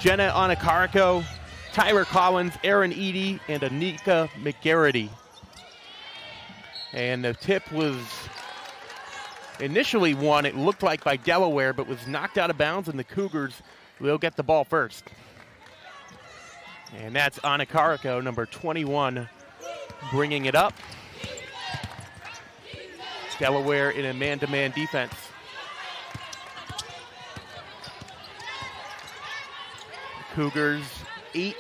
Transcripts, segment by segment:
Jenna Anacarco, Tyler Collins, Aaron Eady, and Anika McGarity. And the tip was initially won, it looked like, by Delaware, but was knocked out of bounds, and the Cougars will get the ball first. And that's Anacarco, number 21, bringing it up. Delaware in a man-to-man defense. The Cougars 8-4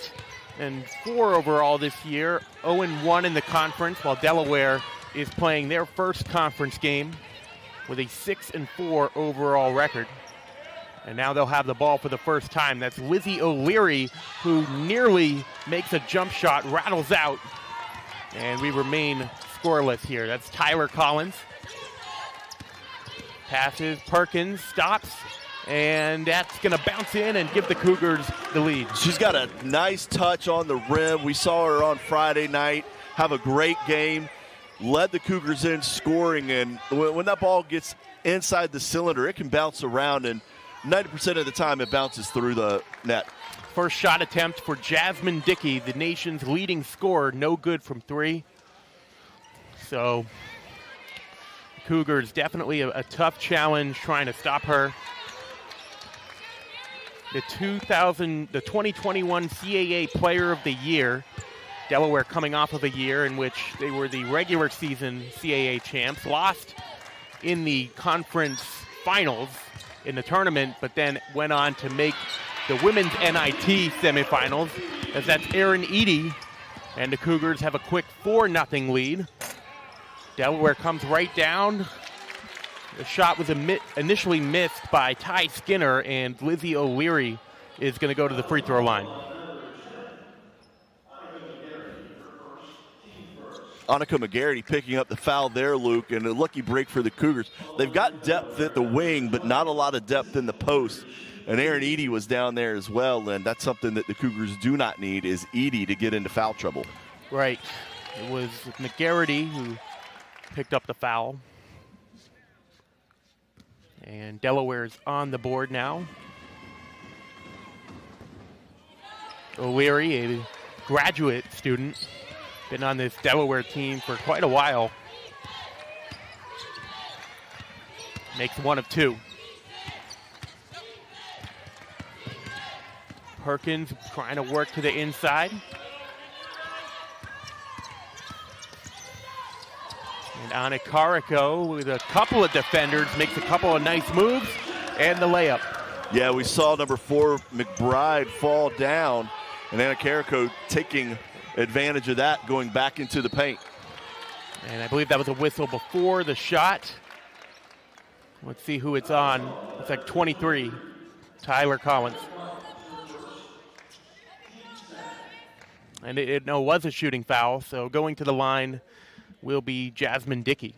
overall this year, 0-1 in the conference, while Delaware is playing their first conference game with a 6-4 overall record. And now they'll have the ball for the first time. That's Lizzie O'Leary, who nearly makes a jump shot, rattles out, and we remain scoreless here. That's Tyler Collins. Passes, Perkins stops, and that's going to bounce in and give the Cougars the lead. She's got a nice touch on the rim. We saw her on Friday night have a great game. Led the Cougars in scoring, and when that ball gets inside the cylinder, it can bounce around, and 90% of the time it bounces through the net. First shot attempt for Jasmine Dickey, the nation's leading scorer, no good from three. So Cougars definitely a tough challenge trying to stop her. The 2021 CAA Player of the Year, Delaware coming off of a year in which they were the regular season CAA champs, lost in the conference finals in the tournament, but then went on to make the women's NIT semifinals, as that's Aaron Eady, and the Cougars have a quick 4-0 lead. Delaware comes right down. The shot was initially missed by Ty Skinner, and Lizzie O'Leary is going to go to the free throw line. Anika McGarity picking up the foul there, Luke, and a lucky break for the Cougars. They've got depth at the wing, but not a lot of depth in the post. And Aaron Eady was down there as well, and that's something that the Cougars do not need, is Eady to get into foul trouble. Right. It was McGarity who picked up the foul. And Delaware's on the board now. O'Leary, a graduate student, been on this Delaware team for quite a while. Makes one of two. Perkins trying to work to the inside. And Anacarco with a couple of defenders makes a couple of nice moves and the layup. Yeah, we saw number 4 McBride fall down, and Anacarco taking advantage of that, going back into the paint. And I believe that was a whistle before the shot. Let's see who it's on. It's like 23, Tyler Collins. And it was a shooting foul, so going to the line will be Jasmine Dickey.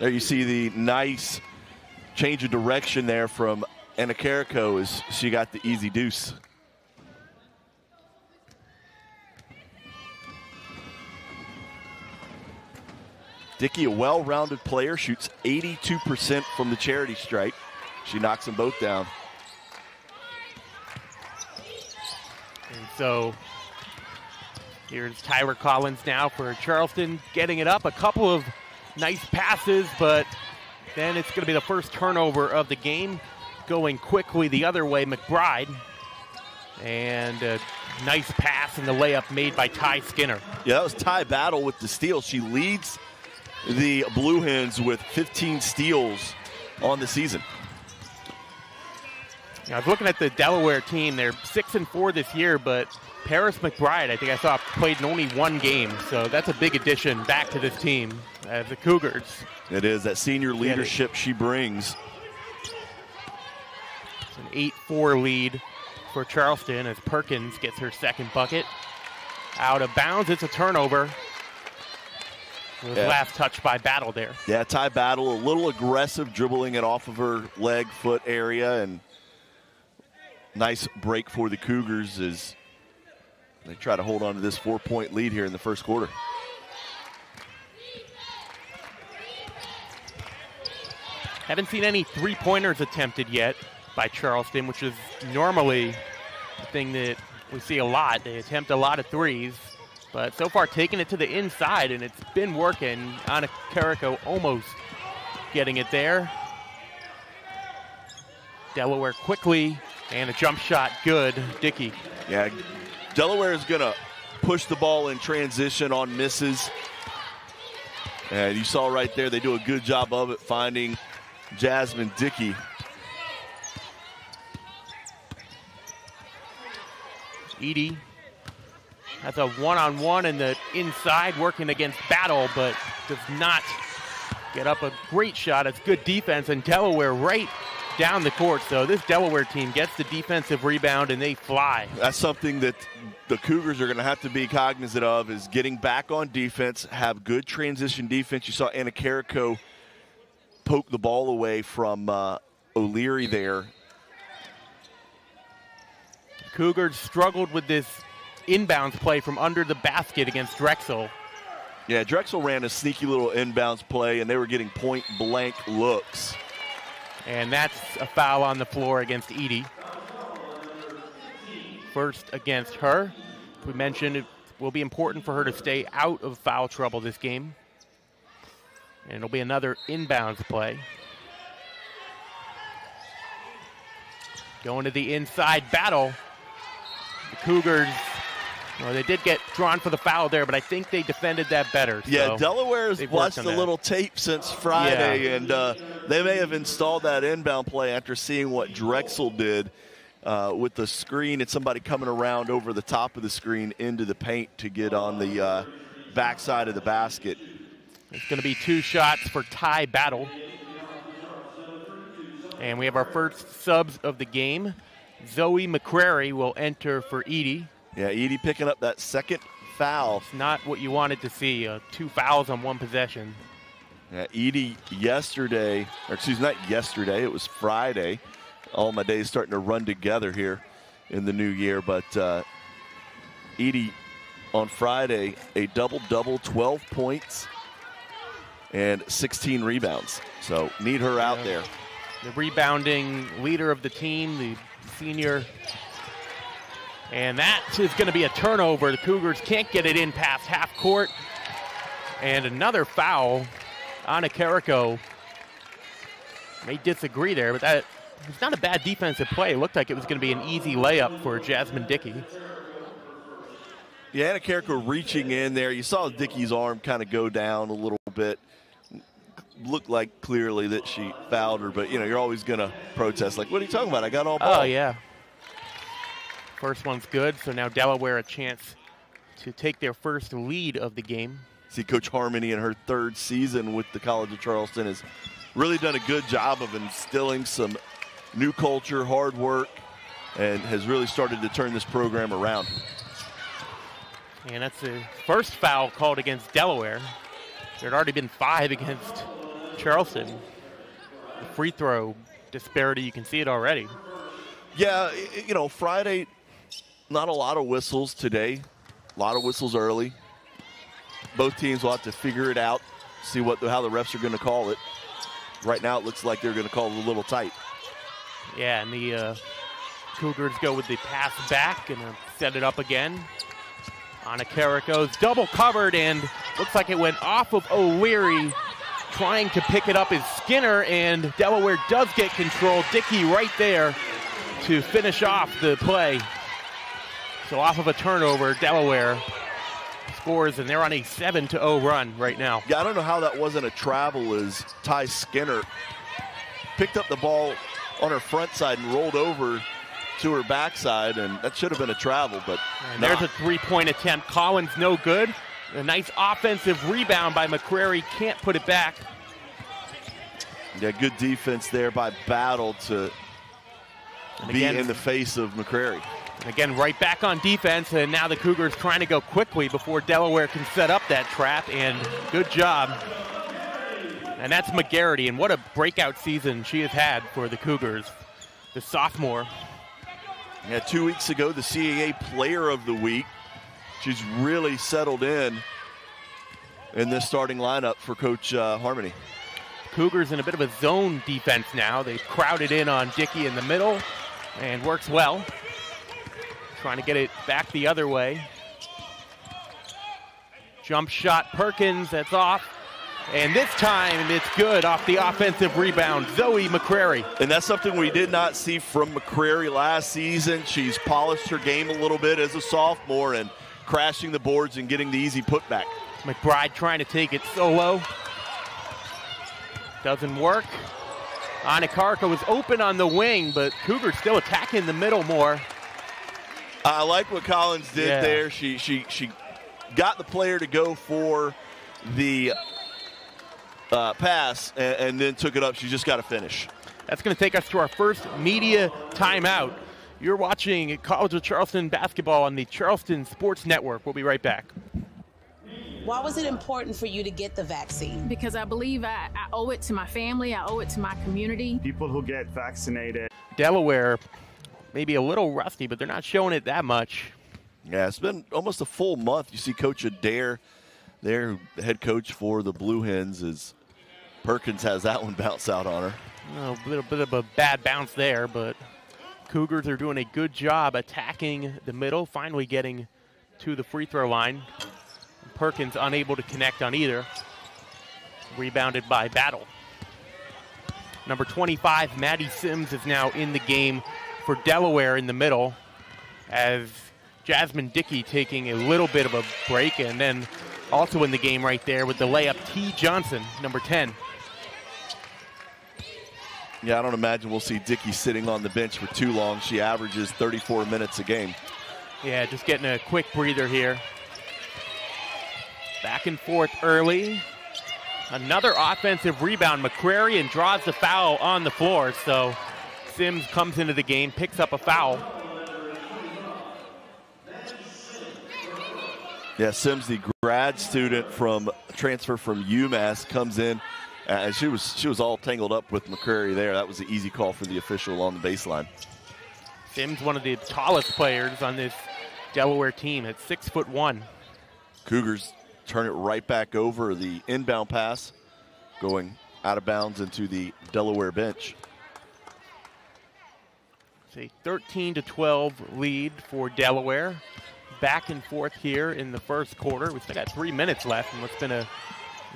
There you see the nice change of direction there from Anacarco as she got the easy deuce. Dickey, a well-rounded player, shoots 82% from the charity stripe. She knocks them both down. And so here's Tyler Collins now for Charleston, getting it up. A couple of nice passes, but then it's going to be the first turnover of the game. Going quickly the other way, McBride. And a nice pass and the layup made by Ty Skinner. Yeah, that was Ty Battle with the steal. She leads the Blue Hens with 15 steals on the season. I was looking at the Delaware team. They're 6-4 this year, but Paris McBride, I think I saw, played in only one game. So that's a big addition back to this team as the Cougars. It is, that senior leadership she brings. It's an 8-4 lead for Charleston as Perkins gets her second bucket. Out of bounds, it's a turnover. It was last touch by Battle there. Yeah, Ty Battle, a little aggressive, dribbling it off of her leg, foot area, and nice break for the Cougars as they try to hold on to this 4-point lead here in the first quarter. Haven't seen any three-pointers attempted yet by Charleston, which is normally the thing that we see a lot. They attempt a lot of threes, but so far taking it to the inside, and it's been working. Anna Carrico almost getting it there. Delaware quickly, and a jump shot good. Dickey. Yeah, Delaware is going to push the ball in transition on misses. And you saw right there, they do a good job of it, finding Jasmine Dickey. Edie has a one-on-one in the inside, working against Battle, but does not get up a great shot. It's good defense, and Delaware right down the court. So this Delaware team gets the defensive rebound, and they fly. That's something that the Cougars are going to have to be cognizant of, is getting back on defense, have good transition defense. You saw Anna Carrico poke the ball away from O'Leary there. Cougars struggled with this inbounds play from under the basket against Drexel. Yeah, Drexel ran a sneaky little inbounds play, and they were getting point-blank looks. And that's a foul on the floor against Edie. First against her. We mentioned it will be important for her to stay out of foul trouble this game. And it'll be another inbounds play. Going to the inside Battle. The Cougars, well, they did get drawn for the foul there, but I think they defended that better. Yeah, so Delaware's watched a little tape since Friday, and they may have installed that inbound play after seeing what Drexel did with the screen and somebody coming around over the top of the screen into the paint to get on the backside of the basket. It's going to be 2 shots for Ty Battle. And we have our first subs of the game. Zoe McCrary will enter for Edie. Yeah, Edie picking up that second foul. It's not what you wanted to see, 2 fouls on 1 possession. Yeah, Edie yesterday, or excuse me, not yesterday, it was Friday. All my days starting to run together here in the new year, but Edie on Friday, a double-double, 12 points and 16 rebounds. So need her out there. The rebounding leader of the team, the senior. And that is going to be a turnover. The Cougars can't get it in past half court. And another foul. Anna Carrico may disagree there, but that it's not a bad defensive play. It looked like it was going to be an easy layup for Jasmine Dickey. Yeah, Anna Carrico reaching in there. You saw Dickey's arm kind of go down a little bit. Looked like clearly that she fouled her, but, you know, you're always going to protest. Like, what are you talking about? I got all ball. Oh, yeah. First one's good, so now Delaware a chance to take their first lead of the game. See, Coach Harmony in her 3rd season with the College of Charleston has really done a good job of instilling some new culture, hard work, and has really started to turn this program around. And that's the first foul called against Delaware. There had already been 5 against Charleston. The free throw disparity, you can see it already. Yeah, you know, Friday, not a lot of whistles today. A lot of whistles early. Both teams will have to figure it out, see how the refs are going to call it. Right now it looks like they're going to call it a little tight. Yeah, and the Cougars go with the pass back and set it up again. Anna Carrico's double covered, and looks like it went off of O'Leary. Trying to pick it up is Skinner, and Delaware does get control. Dickey right there to finish off the play. So off of a turnover, Delaware scores, and they're on a 7-0 run right now. Yeah, I don't know how that wasn't a travel, as Ty Skinner picked up the ball on her front side and rolled over to her backside, and that should have been a travel, but there's a 3-point attempt. Collins no good. A nice offensive rebound by McCrary, can't put it back. Yeah, good defense there by Battle to be in the face of McCrary. And again, right back on defense, and now the Cougars trying to go quickly before Delaware can set up that trap, and good job. And that's McGarity, and what a breakout season she has had for the Cougars, the sophomore. Yeah, 2 weeks ago, the CAA Player of the Week. She's really settled in this starting lineup for Coach Harmony. Cougars in a bit of a zone defense now. They crowded in on Dickey in the middle, and works well. trying to get it back the other way. Jump shot, Perkins, that's off. And this time it's good off the offensive rebound, Zoe McCrary. And that's something we did not see from McCrary last season. She's polished her game a little bit as a sophomore and crashing the boards and getting the easy putback. McBride trying to take it solo. Doesn't work. Anakarka was open on the wing, but Cougars still attacking the middle more. I like what Collins did there. She got the player to go for the pass and then took it up. She just got to finish. That's going to take us to our first media timeout. You're watching College of Charleston basketball on the Charleston Sports Network. We'll be right back. Why was it important for you to get the vaccine? Because I believe I owe it to my family. I owe it to my community. People who get vaccinated. Delaware, maybe a little rusty, but they're not showing it that much. Yeah, it's been almost a full month. You see Coach Adair there, the head coach for the Blue Hens, as Perkins has that one bounce out on her. A little bit of a bad bounce there, but Cougars are doing a good job attacking the middle, finally getting to the free throw line. Perkins unable to connect on either. Rebounded by Battle. Number 25, Maddie Sims, is now in the game for Delaware in the middle, as Jasmine Dickey taking a little bit of a break, and then also in the game right there with the layup, T. Johnson, number 10. Yeah, I don't imagine we'll see Dickey sitting on the bench for too long. She averages 34 minutes a game. Yeah, just getting a quick breather here. Back and forth early. Another offensive rebound, McCrary, and draws the foul on the floor. So Sims comes into the game, picks up a foul. Yeah, Sims, the grad student from transfer from UMass, comes in. And she was all tangled up with McCrary there. That was an easy call for the official on the baseline. Sims, one of the tallest players on this Delaware team at 6'1". Cougars turn it right back over. The inbound pass going out of bounds into the Delaware bench. It's a 13-12 lead for Delaware. Back and forth here in the first quarter. We still got 3 minutes left in what's been a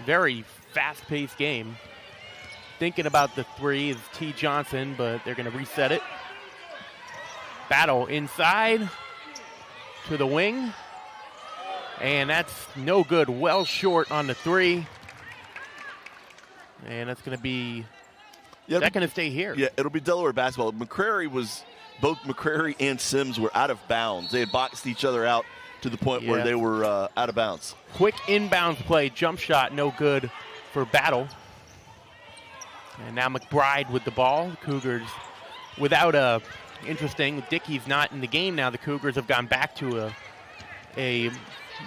very fast-paced game. Thinking about the three is T. Johnson, but they're going to reset it. Battle inside to the wing. And that's no good. Well short on the three. And that's going to be, is that going to stay here? Yeah, it'll be Delaware basketball. Both McCrary and Sims were out of bounds. They had boxed each other out to the point where they were out of bounds. Quick inbounds play, jump shot, no good for Battle. And now McBride with the ball. Cougars without interesting, Dickey's not in the game now. The Cougars have gone back to a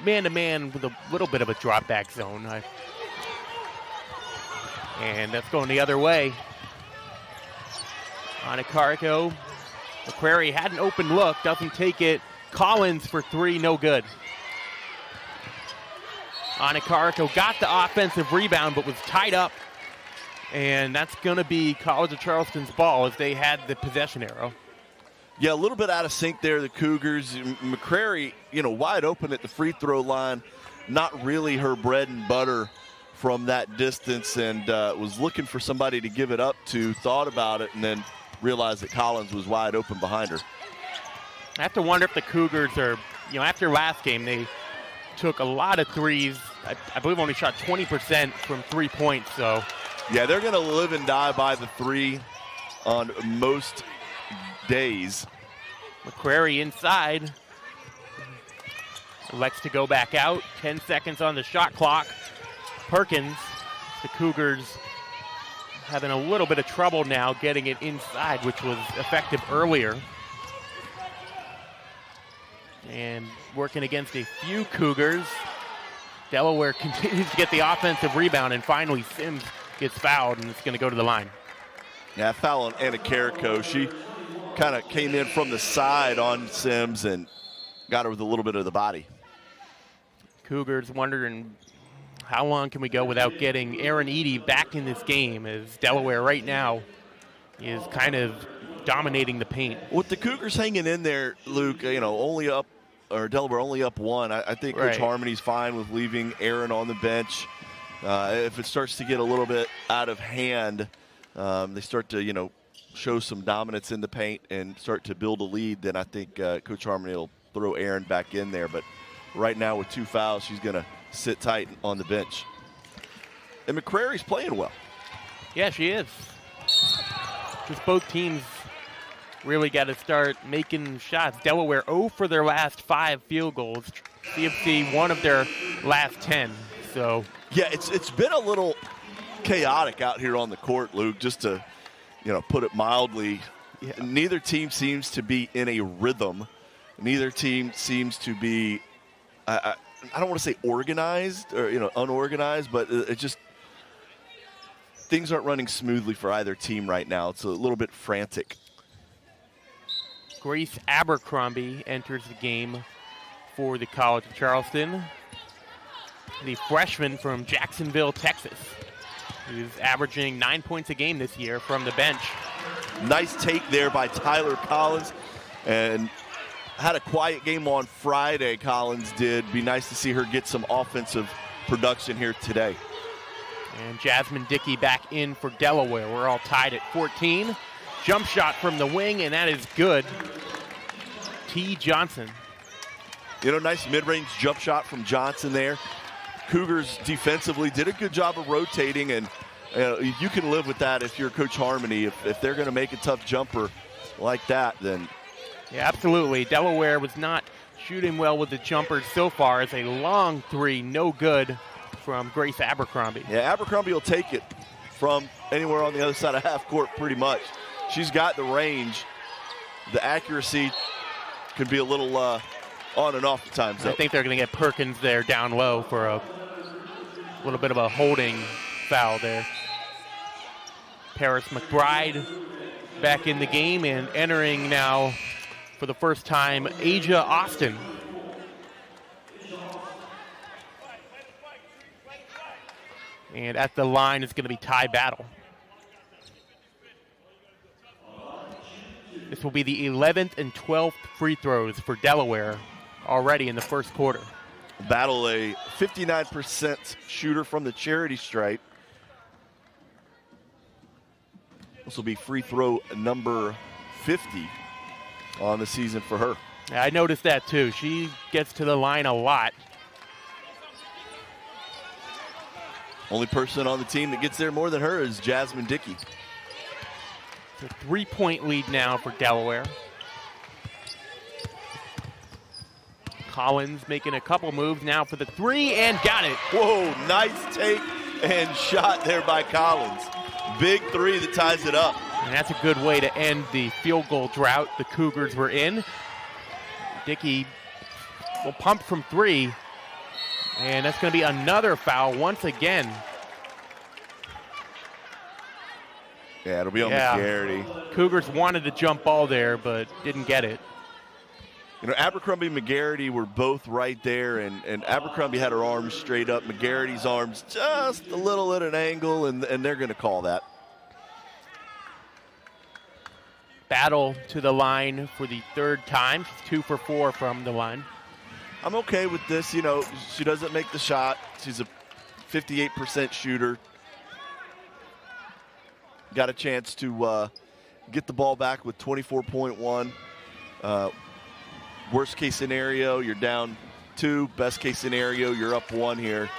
man-to-man with a little bit of a drop-back zone. And that's going the other way. Anakarko. McCrary had an open look, doesn't take it. Collins for three, no good. Anakarko got the offensive rebound, but was tied up. And that's going to be College of Charleston's ball as they had the possession arrow. Yeah, a little bit out of sync there, the Cougars. McCrary, wide open at the free throw line. Not really her bread and butter from that distance, and was looking for somebody to give it up to, thought about it, and then realized that Collins was wide open behind her. I have to wonder if the Cougars are, after last game, they took a lot of threes. I believe only shot 20% from 3 points, so. Yeah, they're going to live and die by the three on most days. McCrary inside. Elects to go back out. 10 seconds on the shot clock. Perkins, the Cougars having a little bit of trouble now getting it inside, which was effective earlier. And working against a few Cougars. Delaware continues to get the offensive rebound, and finally Sims gets fouled, and it's going to go to the line. Yeah, foul on Anna Carrico. She kind of came in from the side on Sims and got her with a little bit of the body. Cougars wondering how long can we go without getting Aaron Eady back in this game, as Delaware right now is kind of dominating the paint. With the Cougars hanging in there, Luke, only up, or Delaware only up one, I think Coach Harmony's fine with leaving Aaron on the bench. If it starts to get a little bit out of hand, they start to, show some dominance in the paint and start to build a lead, then I think Coach Harmony will throw Aaron back in there. But right now with 2 fouls, she's going to sit tight on the bench. And McCrary's playing well. Yeah, she is. Just both teams really got to start making shots. Delaware 0 for their last 5 field goals. CFC 1 of their last 10. So yeah, it's been a little chaotic out here on the court, Luke, just to put it mildly. Yeah. Neither team seems to be in a rhythm. Neither team seems to be, I don't want to say organized or unorganized, but it just, things aren't running smoothly for either team right now. It's a little bit frantic. Grace Abercrombie enters the game for the College of Charleston. The freshman from Jacksonville, Texas, who's averaging 9 points a game this year from the bench. Nice take there by Tyler Collins, and had a quiet game on Friday, Collins did. Be nice to see her get some offensive production here today. And Jasmine Dickey back in for Delaware. We're all tied at 14. Jump shot from the wing, and that is good. T. Johnson. Nice mid-range jump shot from Johnson there. Cougars defensively did a good job of rotating, and you can live with that if you're Coach Harmony. If they're going to make a tough jumper like that, then. Yeah, absolutely. Delaware was not shooting well with the jumpers so far. As a long 3, no good from Grace Abercrombie. Yeah, Abercrombie will take it from anywhere on the other side of half court pretty much. She's got the range. The accuracy can be a little on and off at times. I think they're going to get Perkins there down low for a little bit of a holding foul there. Paris McBride back in the game, and entering now for the first time, Asia Austin. And at the line, it's going to be Ty Battle. This will be the 11th and 12th free throws for Delaware already in the first quarter. Battle, a 59% shooter from the charity stripe. This will be free throw number 50 on the season for her. Yeah, I noticed that too. She gets to the line a lot. Only person on the team that gets there more than her is Jasmine Dickey. It's a 3-point lead now for Delaware. Collins making a couple moves now for the 3, and got it. Whoa, nice take and shot there by Collins. Big 3 that ties it up. And that's a good way to end the field goal drought the Cougars were in. Dickey will pump from 3, and that's going to be another foul once again. Yeah, it'll be on McGarity. Cougars wanted the jump ball there, but didn't get it. Abercrombie and McGarity were both right there, and Abercrombie had her arms straight up. McGarity's arms just a little at an angle, and they're going to call that. Battle to the line for the 3rd time. She's 2 for 4 from the line. I'm okay with this. She doesn't make the shot. She's a 58% shooter. Got a chance to get the ball back with 24.1. Worst case scenario, you're down 2. Best case scenario, you're up 1 here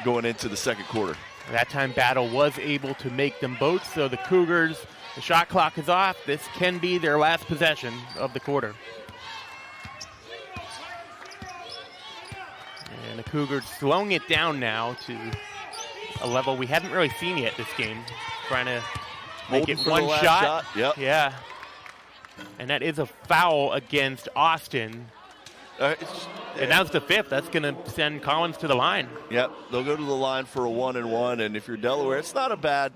going into the second quarter. That time Battle was able to make them both, so the Cougars, the shot clock is off. This can be their last possession of the quarter. And the Cougars slowing it down now to a level we haven't really seen yet this game. Trying to make it one shot. Yep. Yeah. And that is a foul against Austin. And that was the 5th. That's going to send Collins to the line. Yep, they'll go to the line for a 1-and-1. And if you're Delaware, it's not the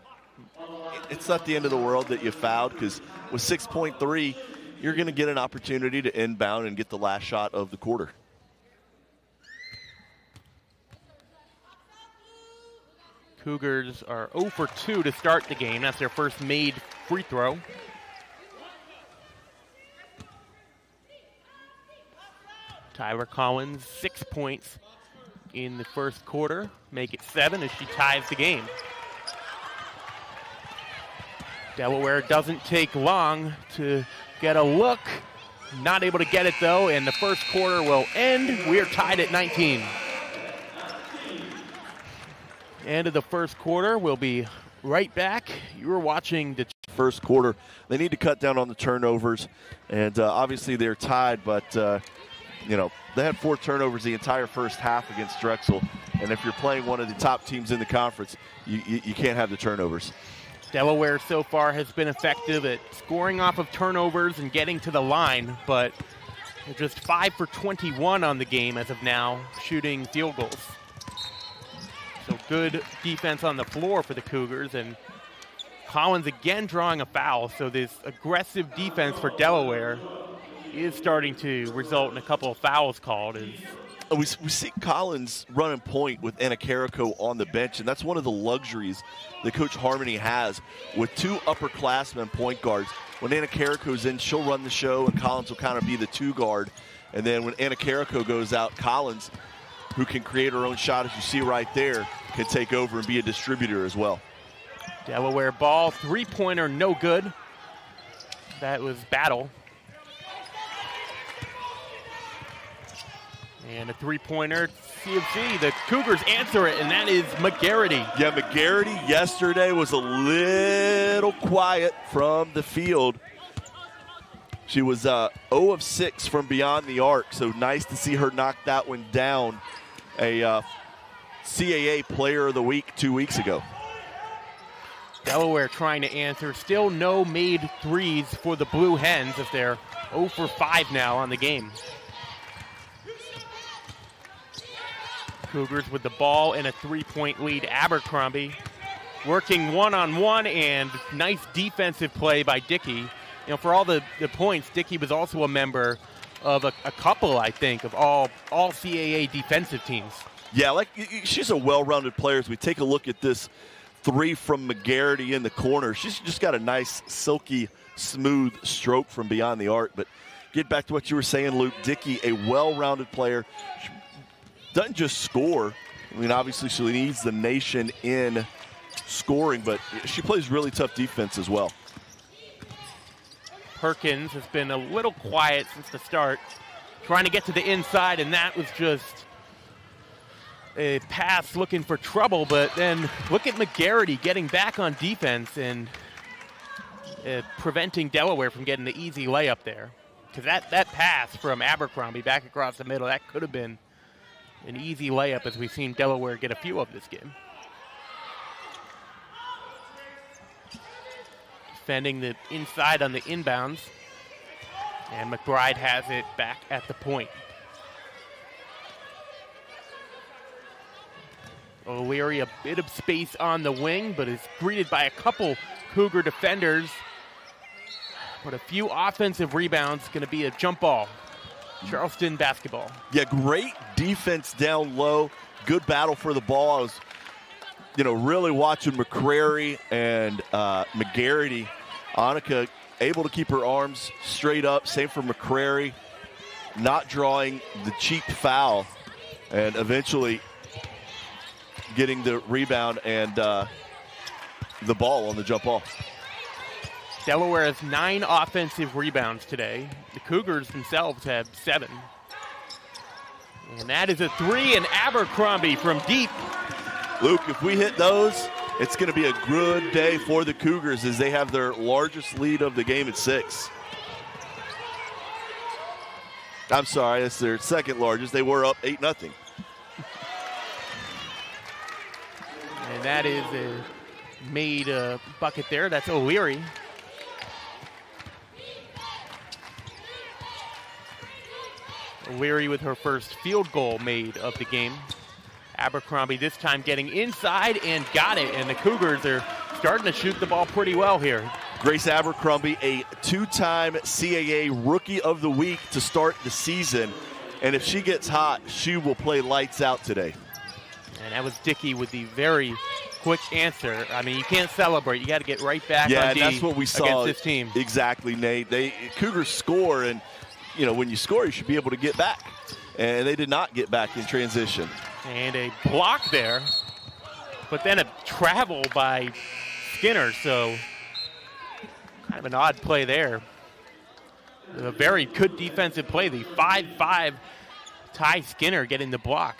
end of the world that you fouled, because with 6.3, you're going to get an opportunity to inbound and get the last shot of the quarter. Cougars are 0 for 2 to start the game. That's their first made free throw. Tyler Collins, 6 points in the first quarter, make it 7 as she ties the game. Delaware doesn't take long to get a look. Not able to get it though, and the first quarter will end. We are tied at 19. End of the first quarter. We'll be right back. You were watching the first quarter. They need to cut down on the turnovers, and obviously they're tied, but you know, they had 4 turnovers the entire first half against Drexel, and if you're playing one of the top teams in the conference, you can't have the turnovers. Delaware so far has been effective at scoring off of turnovers and getting to the line, but they're just 5 for 21 on the game as of now, shooting field goals. So good defense on the floor for the Cougars, and Collins again drawing a foul, so this aggressive defense for Delaware is starting to result in a couple of fouls called. We see Collins running point with Anna Carrico on the bench, and that's one of the luxuries that Coach Harmony has with 2 upperclassmen point guards. When Anna Carrico's in, she'll run the show, and Collins will kind of be the 2 guard. And then when Anna Carrico goes out, Collins, who can create her own shot, as you see right there, can take over and be a distributor as well. Delaware ball, 3-pointer, no good. That was Battle. And a 3-pointer, CFC. The Cougars answer it, and that is McGarity. Yeah, McGarity yesterday was a little quiet from the field. She was 0 of 6 from beyond the arc, so nice to see her knock that one down. A CAA Player of the Week 2 weeks ago. Delaware trying to answer. Still no made threes for the Blue Hens as they're 0 for 5 now on the game. Cougars with the ball and a 3-point lead. Abercrombie working one-on-one, and nice defensive play by Dickey. You know, for all the points, Dickey was also a member of a couple, I think, of all CAA defensive teams. Yeah, she's a well-rounded player. As we take a look at this 3 from McGarity in the corner, she's just got a nice, silky, smooth stroke from beyond the arc. But get back to what you were saying, Luke. Dickey, a well-rounded player. She doesn't just score. I mean, obviously she leads the nation in scoring, but she plays really tough defense as well. Perkins has been a little quiet since the start, trying to get to the inside, and that was just a pass looking for trouble. But then look at McGarity getting back on defense and preventing Delaware from getting the easy layup there. Because that pass from Abercrombie back across the middle, that could have been an easy layup, as we've seen Delaware get a few of this game. Defending the inside on the inbounds. And McBride has it back at the point. O'Leary a bit of space on the wing, but is greeted by a couple Cougar defenders. But a few offensive rebounds, going to be a jump ball. Charleston basketball. Yeah, great defense down low. Good battle for the ball. I was, really watching McCrary and McGarity. Annika able to keep her arms straight up. Same for McCrary. Not drawing the cheap foul. And eventually getting the rebound and the ball on the jump ball. Delaware has 9 offensive rebounds today. The Cougars themselves have 7. And that is a 3, and Abercrombie from deep. Luke, if we hit those, it's going to be a good day for the Cougars as they have their largest lead of the game at 6. I'm sorry, it's their second largest. They were up 8-0. And that is a made bucket there. That's O'Leary. O'Leary with her first field goal made of the game. Abercrombie this time getting inside and got it. And the Cougars are starting to shoot the ball pretty well here. Grace Abercrombie, a 2-time CAA Rookie of the Week to start the season. And if she gets hot, she will play lights out today. And that was Dickey with the very quick answer. I mean, you can't celebrate. You got to get right back on D that's what we saw against this team. Exactly, Nate. Cougars score, and when you score, you should be able to get back. and they did not get back in transition. And a block there, but then a travel by Skinner, so kind of an odd play there. A very good defensive play. The 5'5" Ty Skinner getting the block.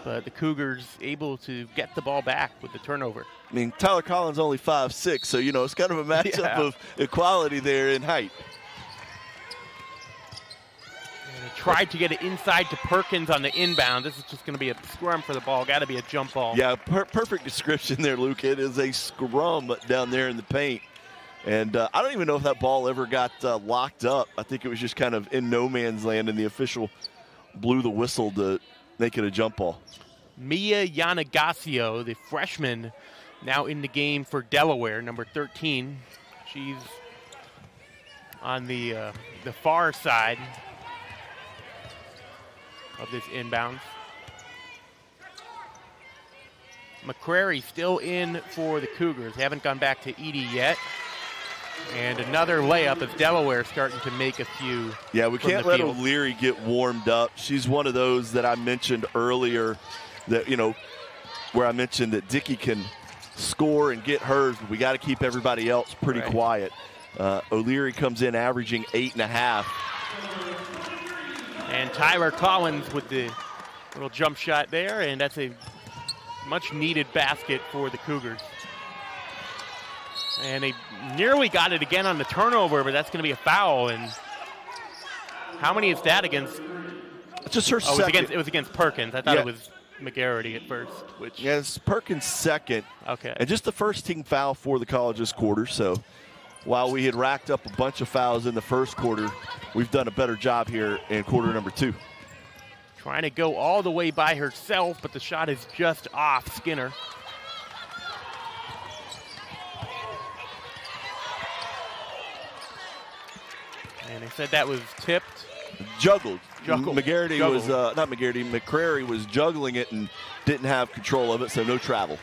But the Cougars able to get the ball back with the turnover. I mean, Tyler Collins only 5'6", so, it's kind of a matchup of equality there in height. And they tried to get it inside to Perkins on the inbound. This is just going to be a scrum for the ball. Got to be a jump ball. Yeah, perfect description there, Luke. It is a scrum down there in the paint. And I don't even know if that ball ever got locked up. I think it was just kind of in no man's land, and the official blew the whistle to make it a jump ball. Mia Yanagasio, the freshman, now in the game for Delaware, number 13. She's on the far side of this inbound. McCrary still in for the Cougars. Haven't gone back to Edie yet. And another layup as Delaware starting to make a few. Yeah, we can't let O'Leary get warmed up. She's one of those that I mentioned earlier that, where I mentioned that Dickey can score and get hers, but we got to keep everybody else pretty quiet. O'Leary comes in averaging 8.5. And Tyler Collins with the little jump shot there, and that's a much-needed basket for the Cougars. And they nearly got it again on the turnover, but that's going to be a foul. And how many is that against? Just her second. It was against Perkins. I thought it was McGarity at first. Yes, Perkins second. Okay. And just the first team foul for the college this quarter. So while we had racked up a bunch of fouls in the first quarter, we've done a better job here in quarter number 2. Trying to go all the way by herself, but the shot is just off Skinner. And they said that was tipped. Juggled. McGarity was, not McGarity, McCrary was juggling it and didn't have control of it, so no travel.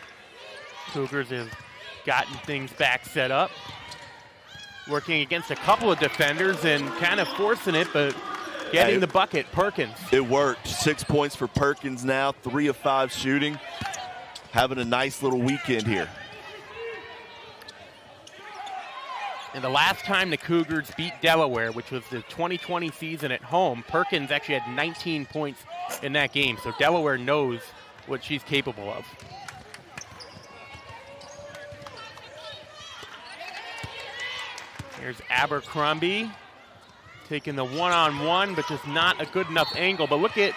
Cougars have gotten things back set up. Working against a couple of defenders and kind of forcing it, but getting the bucket, Perkins. It worked. 6 points for Perkins now, 3 of 5 shooting. Having a nice little weekend here. And the last time the Cougars beat Delaware, which was the 2020 season at home, Perkins actually had 19 points in that game. So Delaware knows what she's capable of. Here's Abercrombie taking the one-on-one, but just not a good enough angle. But look at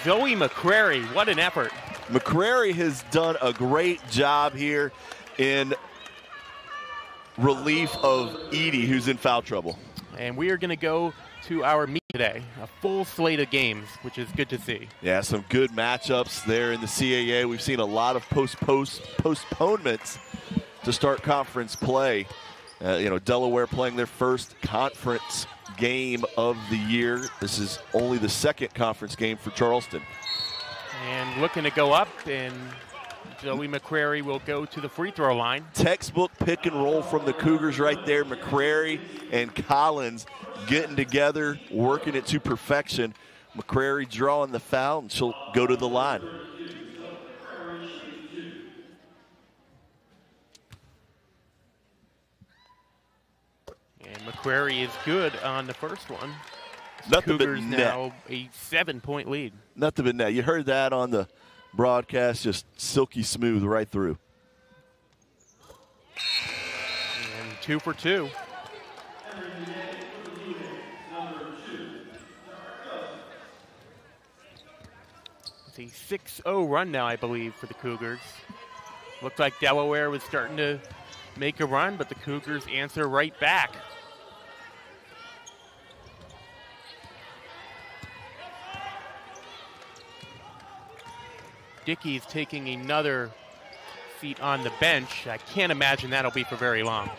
Zoe McCrary. What an effort. McCrary has done a great job here in relief of Edie, who's in foul trouble. And we are going to go to our meet today, a full slate of games, which is good to see. Yeah, some good matchups there in the CAA. We've seen a lot of postponements to start conference play. Delaware playing their first conference game of the year. This is only the second conference game for Charleston. And looking to go up, and Zoe McCrary will go to the free throw line. Textbook pick and roll from the Cougars right there. McCrary and Collins getting together, working it to perfection. McCrary drawing the foul, and she'll go to the line. And McCrary is good on the first one. Nothing Cougars but net. now a 7-point lead. Nothing but net. You heard that on the broadcast, just silky smooth right through. And 2 for 2. It's a 6-0 run now, I believe, for the Cougars. Looked like Delaware was starting to make a run, but the Cougars answer right back. Dickey's taking another seat on the bench. I can't imagine that'll be for very long.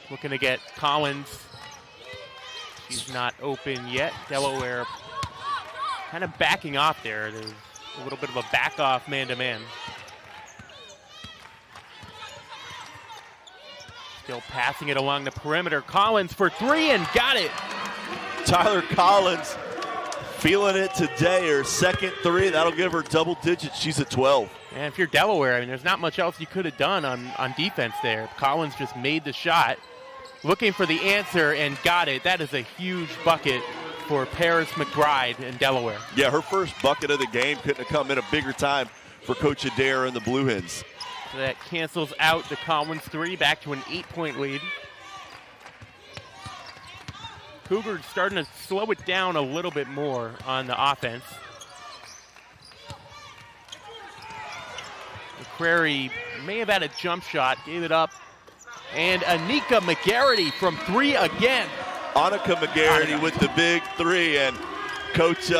Looking to get Collins. She's not open yet. Delaware kind of backing off there. There's a little bit of a back off man-to-man. Still passing it along the perimeter. Collins for 3 and got it. Tyler Collins feeling it today. Her second three, that'll give her double digits. She's at 12. And if you're Delaware, I mean, there's not much else you could have done on defense there. Collins just made the shot, looking for the answer, and got it. That is a huge bucket for Paris McBride in Delaware. Yeah, her first bucket of the game couldn't have come in a bigger time for Coach Adair and the Blue Hens. So that cancels out the Collins three, back to an 8-point lead. Cougars starting to slow it down a little bit more on the offense. McCrary may have had a jump shot, gave it up. And Anika McGarity from three again. Annika McGarity with the big three, and Coach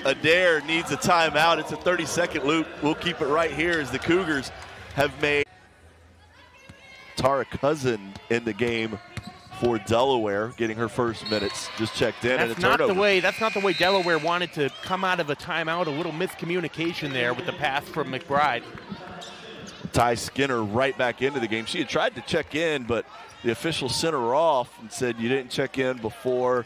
Adair needs a timeout. It's a 30-second loop. We'll keep it right here as the Cougars have made Tara Cousin in the game for Delaware, getting her first minutes. Just checked in, and a turnover. That's not the way Delaware wanted to come out of a timeout. A little miscommunication there with the pass from McBride. Ty Skinner right back into the game. She had tried to check in, but the official sent her off and said you didn't check in before,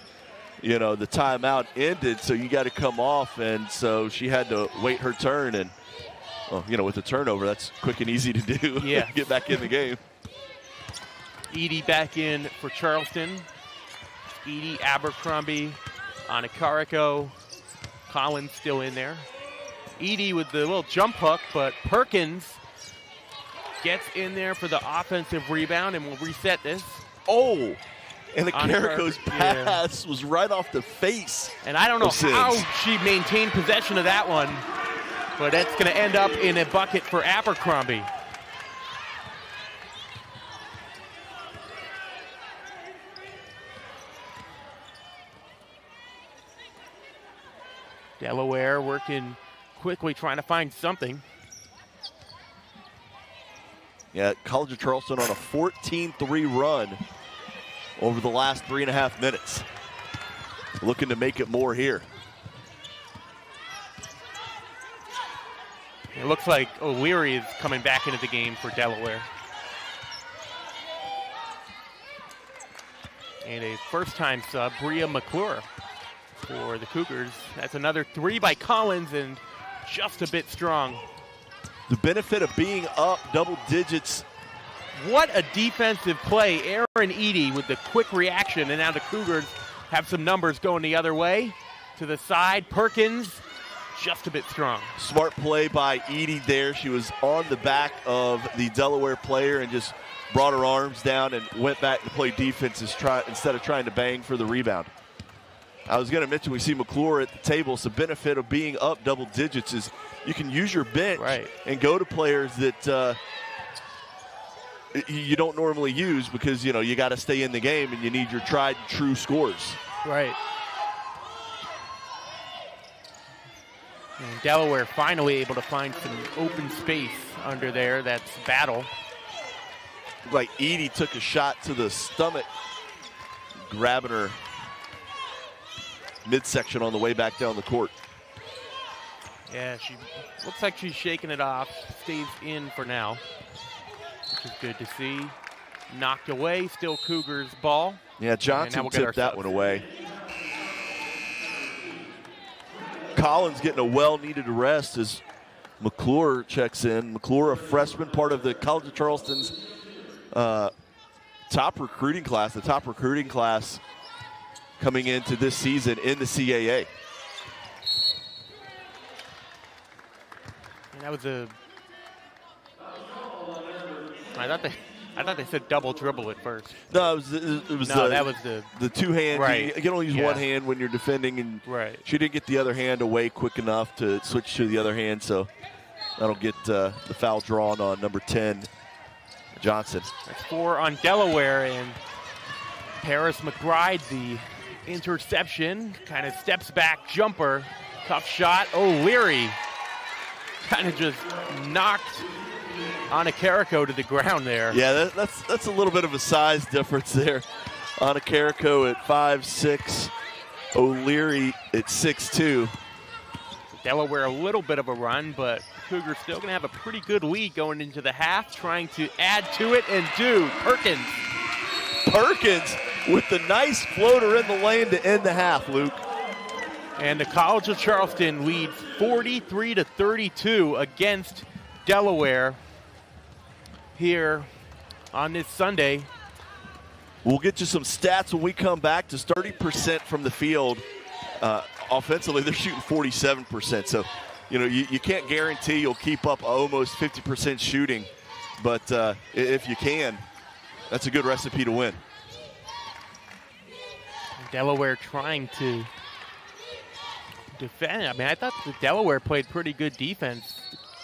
the timeout ended, so you got to come off. And so she had to wait her turn, and with the turnover, that's quick and easy to do. Yeah. Get back in the game. Edie back in for Charleston. Edie, Abercrombie, Anakariko, Collins still in there. Edie with the little jump hook, but Perkins gets in there for the offensive rebound, and we'll reset this. Oh, and the Anakariko's pass was right off the face. And I don't know how she maintained possession of that one, but that's going to end up in a bucket for Abercrombie. Delaware working quickly, trying to find something. Yeah, College of Charleston on a 14-3 run over the last 3.5 minutes. Looking to make it more here. It looks like O'Leary is coming back into the game for Delaware. And a first-time sub, Bria McClure, for the Cougars. That's another three by Collins, and just a bit strong. The benefit of being up double digits. What a defensive play. Aaron Edie with the quick reaction, and now the Cougars have some numbers going the other way. To the side, Perkins, just a bit strong. Smart play by Edie there. She was on the back of the Delaware player and just brought her arms down and went back to play defense instead of trying to bang for the rebound. I was going to mention we see McClure at the table. So the benefit of being up double digits is you can use your bench and go to players that you don't normally use because, you got to stay in the game and you need your tried and true scores. Right. And Delaware finally able to find some open space under there. That's Battle. Like Edie took a shot to the stomach, grabbing her midsection on the way back down the court. Yeah, she looks like she's shaking it off. Stays in for now, which is good to see. Knocked away, still Cougars ball. Yeah, Johnson tipped that one away. Collins getting a well-needed rest as McClure checks in. McClure, a freshman, part of the College of Charleston's top recruiting class, the top recruiting class coming into this season in the CAA. And that was I thought they said double dribble at first. No, that was the two hand. Right. You can only use one hand when you're defending, and she didn't get the other hand away quick enough to switch to the other hand, so that'll get the foul drawn on number 10, Johnson. That's 4 on Delaware, and Paris McBride, the interception, kind of steps back, jumper, tough shot. O'Leary kind of just knocked Anakariko to the ground there. Yeah, that's a little bit of a size difference there. Anakariko at 5'6", O'Leary at 6'2". Delaware a little bit of a run, but Cougars still going to have a pretty good lead going into the half, trying to add to it and do. Perkins with the nice floater in the lane to end the half, Luke. And the College of Charleston leads 43-32 against Delaware here on this Sunday. We'll get you some stats when we come back. Just 30% from the field. Offensively, they're shooting 47%. So, you can't guarantee you'll keep up almost 50% shooting. But if you can, that's a good recipe to win. Delaware trying to defend. I mean, I thought the Delaware played pretty good defense.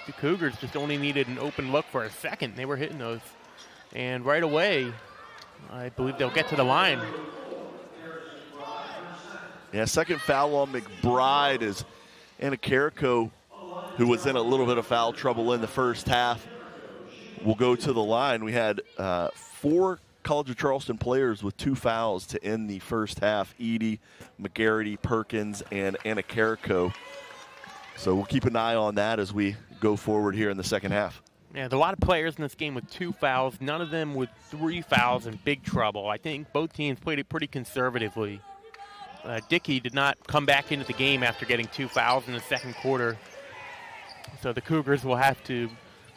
The Cougars just only needed an open look for a second. They were hitting those. And right away, I believe they'll get to the line. Yeah, second foul on McBride is Anna Carrico, who was in a little bit of foul trouble in the first half, will go to the line. We had 4 College of Charleston players with 2 fouls to end the first half: Edie, McGarity, Perkins, and Anna Carrico. So we'll keep an eye on that as we go forward here in the second half. Yeah, there's a lot of players in this game with 2 fouls, none of them with 3 fouls and big trouble. I think both teams played it pretty conservatively. Dickey did not come back into the game after getting 2 fouls in the second quarter. So the Cougars will have to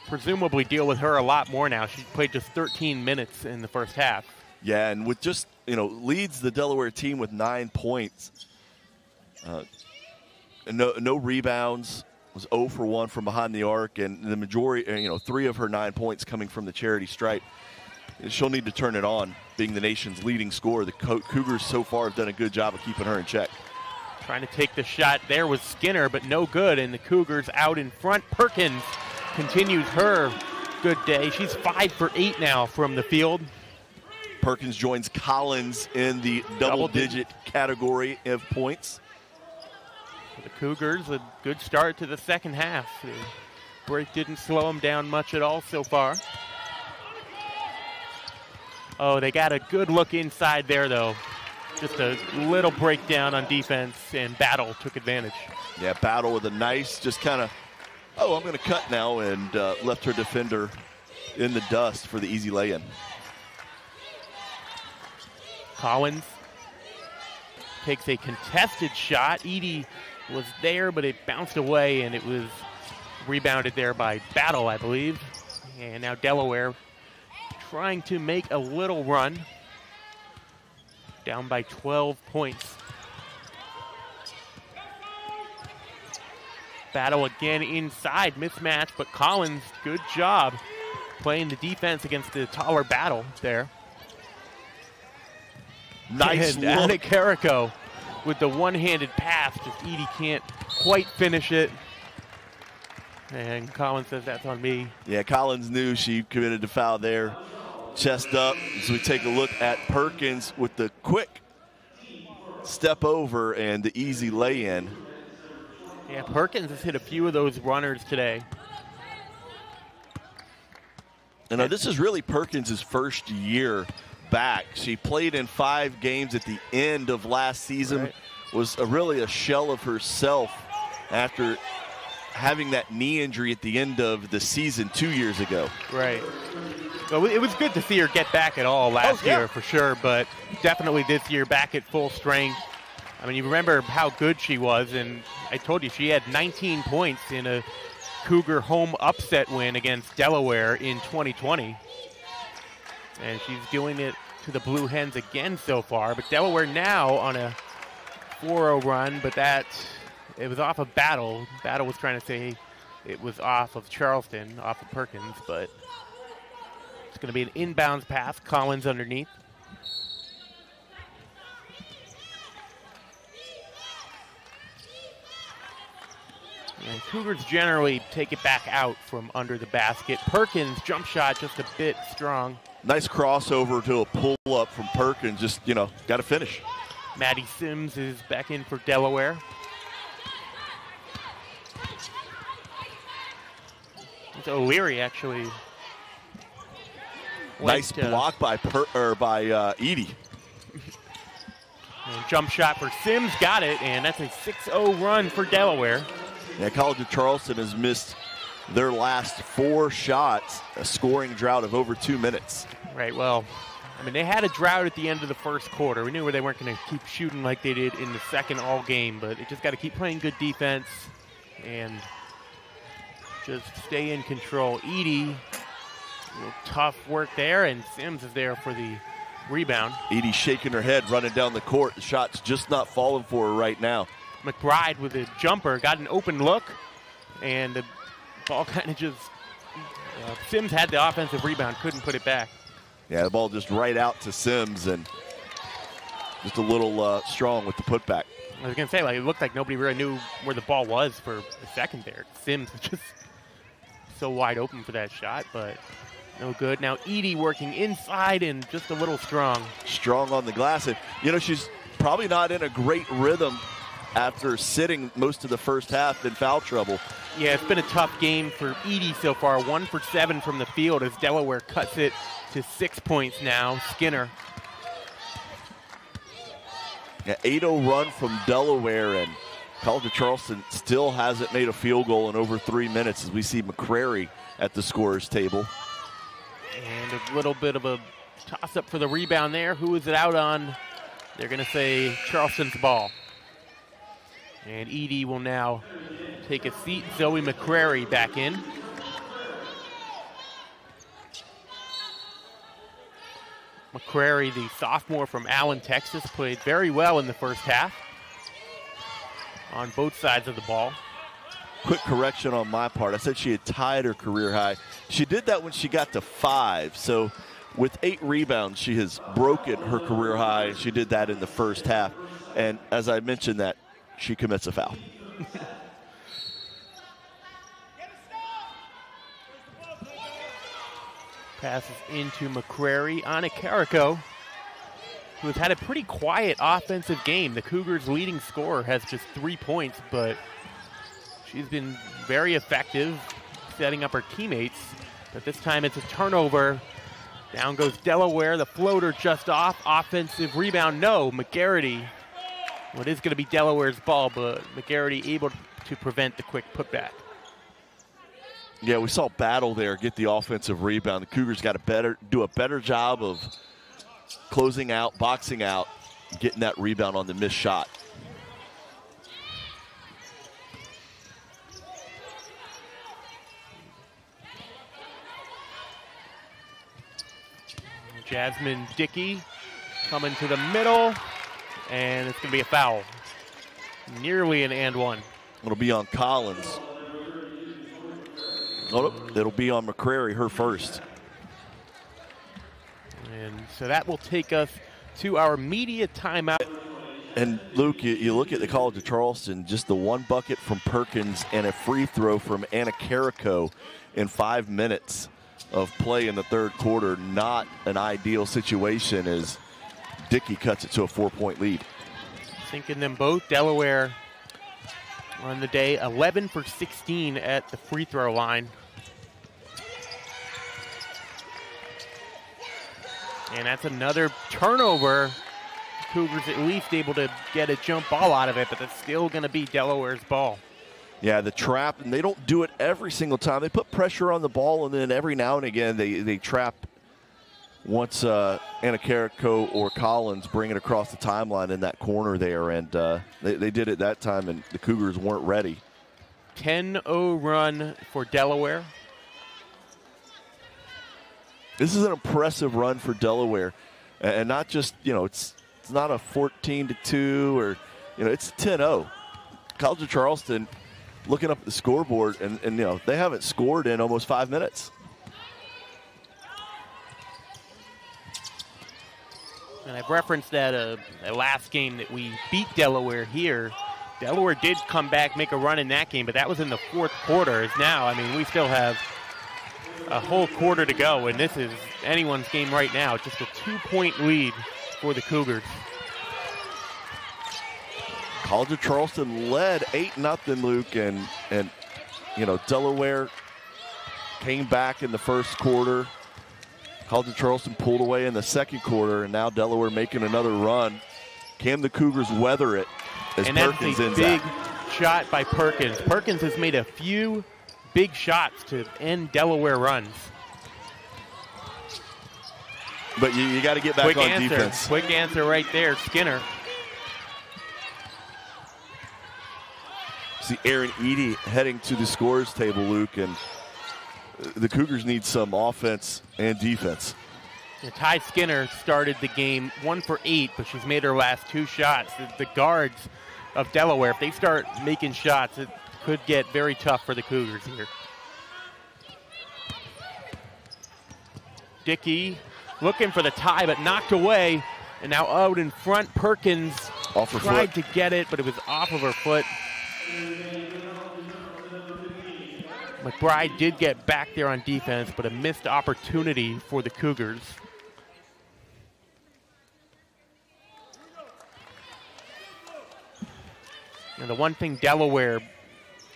presumably deal with her a lot more now. She played just 13 minutes in the first half. Yeah, and with just, leads the Delaware team with 9 points. No rebounds. Was 0 for 1 from behind the arc, and the majority, 3 of her 9 points coming from the charity stripe. She'll need to turn it on, being the nation's leading scorer. The Cougars so far have done a good job of keeping her in check. Trying to take the shot there was Skinner, but no good, and the Cougars out in front. Perkins continues her good day. She's 5 for 8 now from the field. Perkins joins Collins in the double-digit category of points. For the Cougars, a good start to the second half. The break didn't slow them down much at all so far. Oh, they got a good look inside there, though. Just a little breakdown on defense, and Battle took advantage. Yeah, Battle with a nice, just kind of, I'm going to cut now, and left her defender in the dust for the easy lay-in. Collins takes a contested shot. Edie was there, but it bounced away, and it was rebounded there by Battle, I believe. And now Delaware trying to make a little run, down by 12 points. Battle again inside, mismatch, but Collins, good job playing the defense against the taller Battle there. Nice and look. Anna Carrico with the one-handed pass, just Edie can't quite finish it. And Collins says that's on me. Yeah, Collins knew she committed a foul there. Chest up as we take a look at Perkins with the quick step over and the easy lay-in. Yeah, Perkins has hit a few of those runners today. And this is really Perkins' first year back. She played in 5 games at the end of last season, right. Was really a shell of herself after having that knee injury at the end of the season 2 years ago. Right. Well, it was good to see her get back at all last year for sure, but definitely this year back at full strength. I mean, you remember how good she was, and I told you she had 19 points in a Cougar home upset win against Delaware in 2020. And she's doing it to the Blue Hens again so far, but Delaware now on a 4-0 run, but it was off of Battle. Battle was trying to say it was off of Charleston, off of Perkins, but it's going to be an inbounds pass. Collins underneath. And Cougars generally take it back out from under the basket. Perkins' jump shot just a bit strong. Nice crossover to a pull-up from Perkins. Just, got to finish. Maddie Sims is back in for Delaware. It's O'Leary, actually. Nice block by Edie. And jump shot for Sims, got it, and that's a 6-0 run for Delaware. Yeah, College of Charleston has missed their last 4 shots, a scoring drought of over 2 minutes. Right, well, I mean, they had a drought at the end of the first quarter. We knew they weren't going to keep shooting like they did in the second all game, but they just got to keep playing good defense and just stay in control. Edie, tough work there, and Sims is there for the rebound. Edie shaking her head, running down the court. The shot's just not falling for her right now. McBride with a jumper, got an open look, and the ball kind of just, Sims had the offensive rebound, couldn't put it back. Yeah, the ball just right out to Sims, and just a little strong with the putback. I was going to say, like, it looked like nobody really knew where the ball was for a second there. Sims was just so wide open for that shot, but no good. Now Edie working inside and just a little strong. Strong on the glass. And, she's probably not in a great rhythm after sitting most of the first half in foul trouble. Yeah, it's been a tough game for Edie so far. 1 for 7 from the field as Delaware cuts it to 6 points now. Skinner. Yeah, 8-0 run from Delaware, and College of Charleston still hasn't made a field goal in over 3 minutes as we see McCrary at the scorer's table. And a little bit of a toss-up for the rebound there. Who is it out on? They're going to say Charleston's ball. And Edie will now take a seat. Zoe McCrary back in. McCrary, the sophomore from Allen, Texas, played very well in the first half on both sides of the ball. Quick correction on my part. I said she had tied her career high. She did that when she got to 5. So with 8 rebounds, she has broken her career high. She did that in the first half. And as I mentioned that, she commits a foul. Passes into McCrary. Anna Carrico, who has had a pretty quiet offensive game. The Cougars' leading scorer has just 3 points, but she's been very effective setting up her teammates. But this time it's a turnover. Down goes Delaware. The floater just off. Offensive rebound, no. McGarity. Well, it is going to be Delaware's ball, but McGarity able to prevent the quick putback. Yeah, we saw Battle there get the offensive rebound. The Cougars got to do a better job of closing out, boxing out, getting that rebound on the missed shot. Jasmine Dickey coming to the middle, and it's going to be a foul. Nearly an and one. It'll be on Collins. Oh, it'll be on McCrary, her first. And so that will take us to our media timeout. And Luke, you look at the College of Charleston, just the 1 bucket from Perkins and a free throw from Anna Carrico in 5 minutes of play in the third quarter. Not an ideal situation as Dickey cuts it to a 4-point lead. Thinking them both. Delaware on the day, 11 for 16 at the free throw line. And that's another turnover. Cougars at least able to get a jump ball out of it, but that's still going to be Delaware's ball. Yeah, the trap, and they don't do it every single time. They put pressure on the ball, and then every now and again they trap once Anna Carrico or Collins bring it across the timeline in that corner there, and they did it that time, and the Cougars weren't ready. 10-0 run for Delaware. This is an impressive run for Delaware, and not just, it's not a 14-2 or, it's 10-0. College of Charleston, looking up at the scoreboard, and they haven't scored in almost 5 minutes. And I've referenced that last game that we beat Delaware here. Delaware did come back, make a run in that game, but that was in the fourth quarter. As now, we still have a whole quarter to go, and this is anyone's game right now. Just a 2-point lead for the Cougars. College of Charleston led 8-0, Luke, and Delaware came back in the first quarter. College of Charleston pulled away in the second quarter, and now Delaware making another run. Can the Cougars weather it as Perkins ends big shot by Perkins. Perkins has made a few big shots to end Delaware runs. But you got to get back on defense. Quick answer right there, Skinner. See Aaron Eady heading to the scores table, Luke, and the Cougars need some offense and defense. And Ty Skinner started the game 1 for 8, but she's made her last 2 shots. The guards of Delaware, if they start making shots, it could get very tough for the Cougars here. Dickey looking for the tie, but knocked away. And now out in front, Perkins tried to get it, but it was off of her foot. McBride did get back there on defense, but a missed opportunity for the Cougars. And the one thing Delaware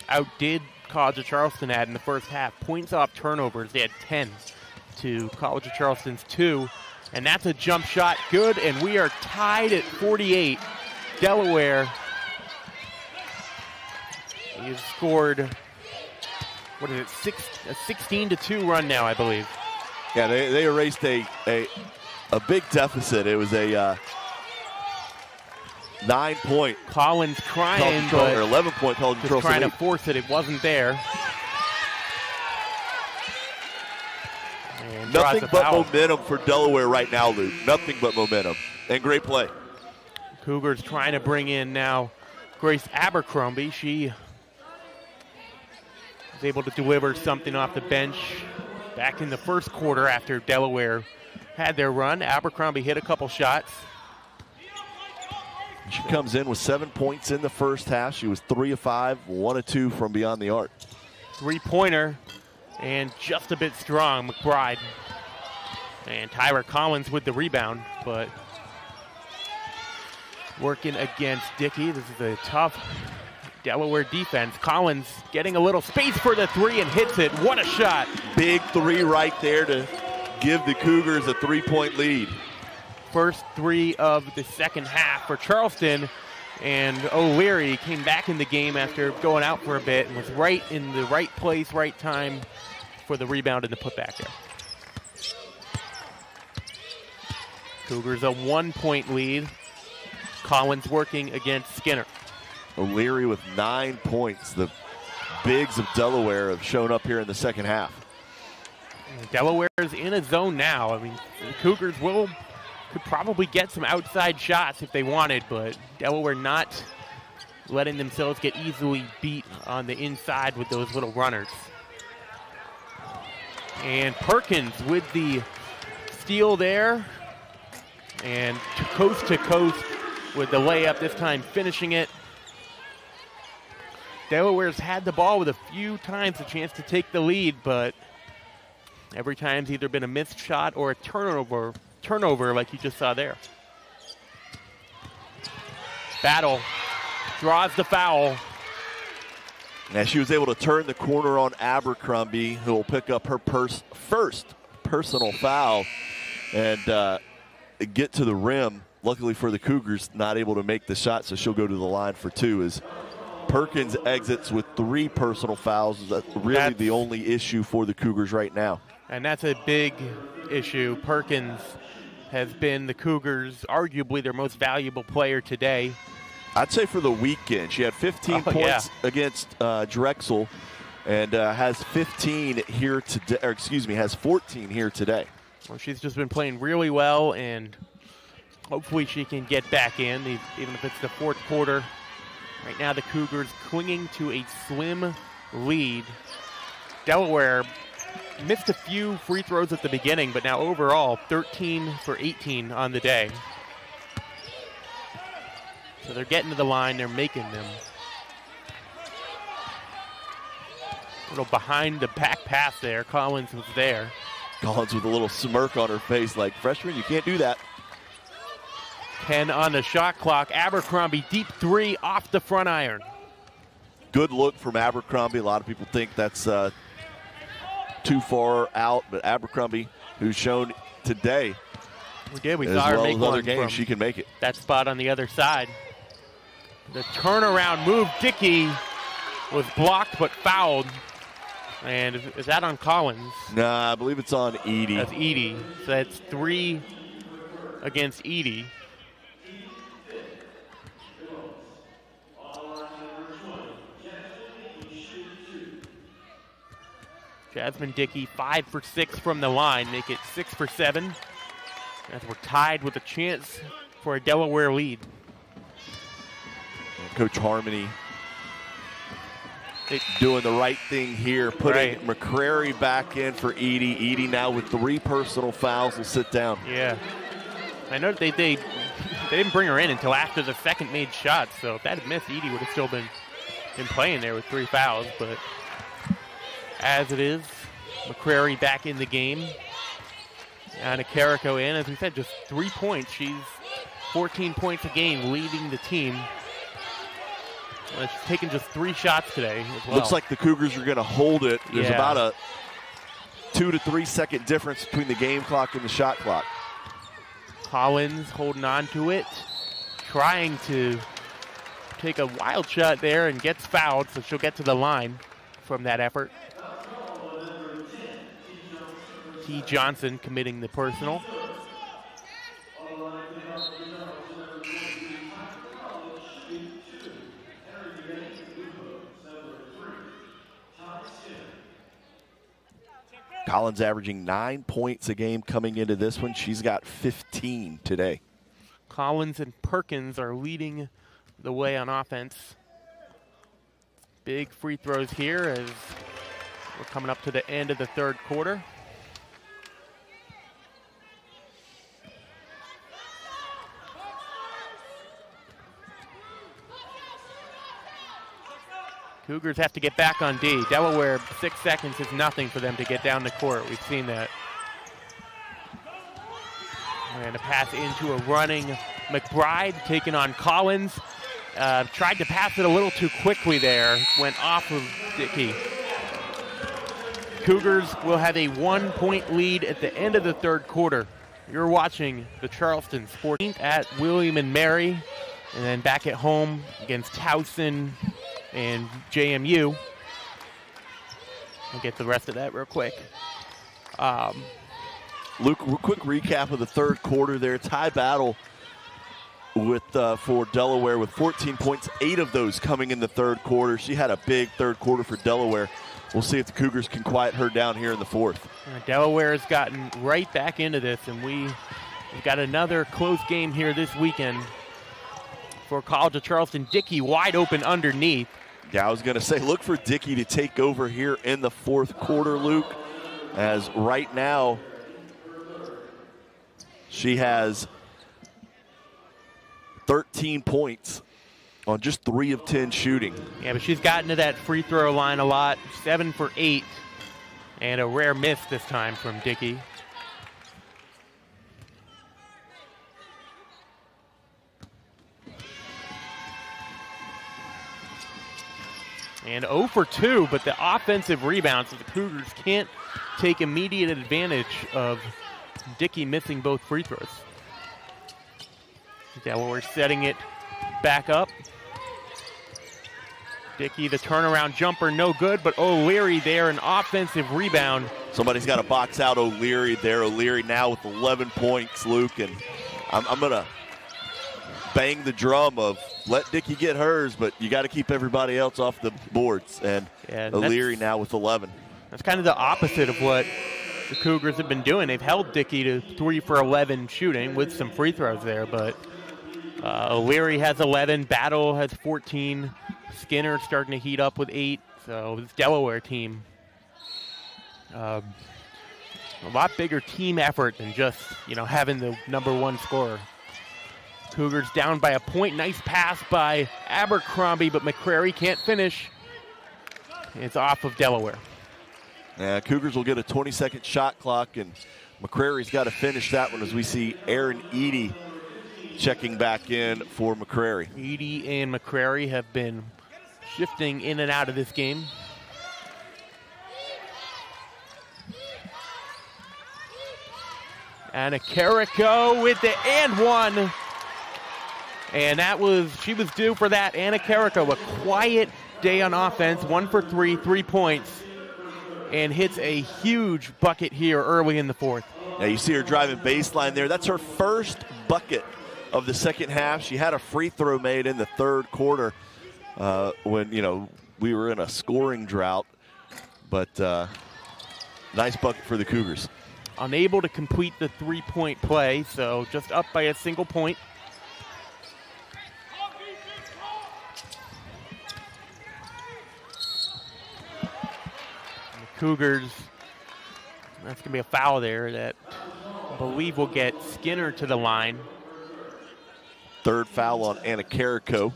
outdid College of Charleston at in the first half, points off turnovers. They had 10 to College of Charleston's 2. And that's a jump shot, good, and we are tied at 48. Delaware has scored, what is it, a 16-2 run now, I believe. Yeah, they erased a big deficit. It was a 9-point. Collins trying, but or 11-point College just trying to force it. It wasn't there. And nothing but momentum for Delaware right now, Luke. Nothing but momentum. And great play. Cougars trying to bring in now Grace Abercrombie. She was able to deliver something off the bench back in the first quarter after Delaware had their run. Abercrombie hit a couple shots. She comes in with 7 points in the first half. She was 3 of 5, 1 of 2 from beyond the arc. 3-pointer and just a bit strong, McBride. And Tyra Collins with the rebound, but working against Dickey. This is a tough Delaware defense. Collins getting a little space for the 3 and hits it. What a shot. Big 3 right there to give the Cougars a 3-point lead. First 3 of the second half for Charleston, and O'Leary came back in the game after going out for a bit and was right in the right place, right time for the rebound and the putback there. Cougars a 1-point lead. Collins working against Skinner. O'Leary with 9 points. The bigs of Delaware have shown up here in the second half. Delaware's in a zone now. I mean, the Cougars could probably get some outside shots if they wanted, but Delaware not letting themselves get easily beat on the inside with those little runners. And Perkins with the steal there, and coast to coast with the layup, this time finishing it. Delaware's had the ball with a few times a chance to take the lead, but every time's either been a missed shot or a turnover like you just saw there. Battle draws the foul. And she was able to turn the corner on Abercrombie, who will pick up her first personal foul and get to the rim. Luckily for the Cougars, not able to make the shot, so she'll go to the line for 2 as Perkins exits with 3 personal fouls. That's really the only issue for the Cougars right now. And that's a big issue. Perkins has been the Cougars' arguably their most valuable player today. I'd say for the weekend. She had 15 points against Drexel and has 15 here today, or excuse me, has 14 here today. Well, she's just been playing really well, and hopefully she can get back in, even if it's the fourth quarter. Right now the Cougars clinging to a slim lead. Delaware missed a few free throws at the beginning, but now overall 13 for 18 on the day. So they're getting to the line, they're making them. A little behind the back pass there. Collins was there. Collins with a little smirk on her face like, freshman, you can't do that. 10 on the shot clock. Abercrombie, deep 3 off the front iron. Good look from Abercrombie. A lot of people think that's too far out, but Abercrombie, who's shown today, we saw her make other games, she can make it. That spot on the other side. The turnaround move, Dickey was blocked but fouled. And is that on Collins? Nah, I believe it's on Eady. That's Eady. So that's 3 against Edie. Jasmine Dickey 5 for 6 from the line, make it 6 for 7. As we're tied with a chance for a Delaware lead. And Coach Harmony doing the right thing here, putting McCrary back in for Edie. Edie now with 3 personal fouls will sit down. Yeah. I know they didn't bring her in until after the second made shot, so if that had missed, Edie would have still been playing there with 3 fouls, but as it is, McCrary back in the game. Anna Carrico in, as we said, just 3 points. She's 14 points a game, leading the team. She's taken just 3 shots today as well. Looks like the Cougars are going to hold it. There's about a 2 to 3 second difference between the game clock and the shot clock. Collins holding on to it, trying to take a wild shot there and gets fouled, so she'll get to the line from that effort. T. Johnson committing the personal. Collins averaging 9 points a game coming into this one. She's got 15 today. Collins and Perkins are leading the way on offense. Big free throws here as we're coming up to the end of the third quarter. Cougars have to get back on D. Delaware, 6 seconds is nothing for them to get down the court. We've seen that. And a pass into a running McBride, taking on Collins. Tried to pass it a little too quickly there. Went off of Dickey. Cougars will have a 1-point lead at the end of the third quarter. You're watching the Charleston 14th at William and Mary. And then back at home against Towson and JMU. I'll get the rest of that real quick. Luke, quick recap of the third quarter there. Tie battle with for Delaware with 14 points, 8 of those coming in the third quarter. She had a big third quarter for Delaware. We'll see if the Cougars can quiet her down here in the fourth. Delaware has gotten right back into this, and we've got another close game here this weekend for College of Charleston. Dickey wide open underneath. Yeah, I was going to say, look for Dickey to take over here in the fourth quarter, Luke, as right now she has 13 points on just 3 of 10 shooting. Yeah, but she's gotten to that free throw line a lot, 7 for 8, and a rare miss this time from Dickey. And 0 for 2, but the offensive rebounds, so the Cougars can't take immediate advantage of Dickey missing both free throws. Delaware setting it back up. Dickey, the turnaround jumper, no good, but O'Leary there, an offensive rebound. Somebody's got to box out O'Leary there. O'Leary now with 11 points, Luke, and I'm going to bang the drum of let Dickey get hers, but you got to keep everybody else off the boards. And O'Leary now with 11. That's kind of the opposite of what the Cougars have been doing. They've held Dickey to 3 for 11 shooting with some free throws there, but O'Leary has 11, Battle has 14, Skinner starting to heat up with 8. So this Delaware team, a lot bigger team effort than just having the #1 scorer. Cougars down by a point. Nice pass by Abercrombie, but McCrary can't finish. It's off of Delaware. Yeah, Cougars will get a 20-second shot clock, and McCrary's got to finish that one as we see Aaron Edie checking back in for McCrary. Edie and McCrary have been shifting in and out of this game. Anna Carrico with the and one. And she was due for that. Anna Carrico, a quiet day on offense, 1 for 3, 3 points, and hits a huge bucket here early in the fourth. Now you see her driving baseline there. That's her first bucket of the second half. She had a free throw made in the third quarter when, you know, we were in a scoring drought. But nice bucket for the Cougars. Unable to complete the three-point play, so just up by a single point. And the Cougars, that's going to be a foul there that I believe will get Skinner to the line. Third foul on Anna Carrico.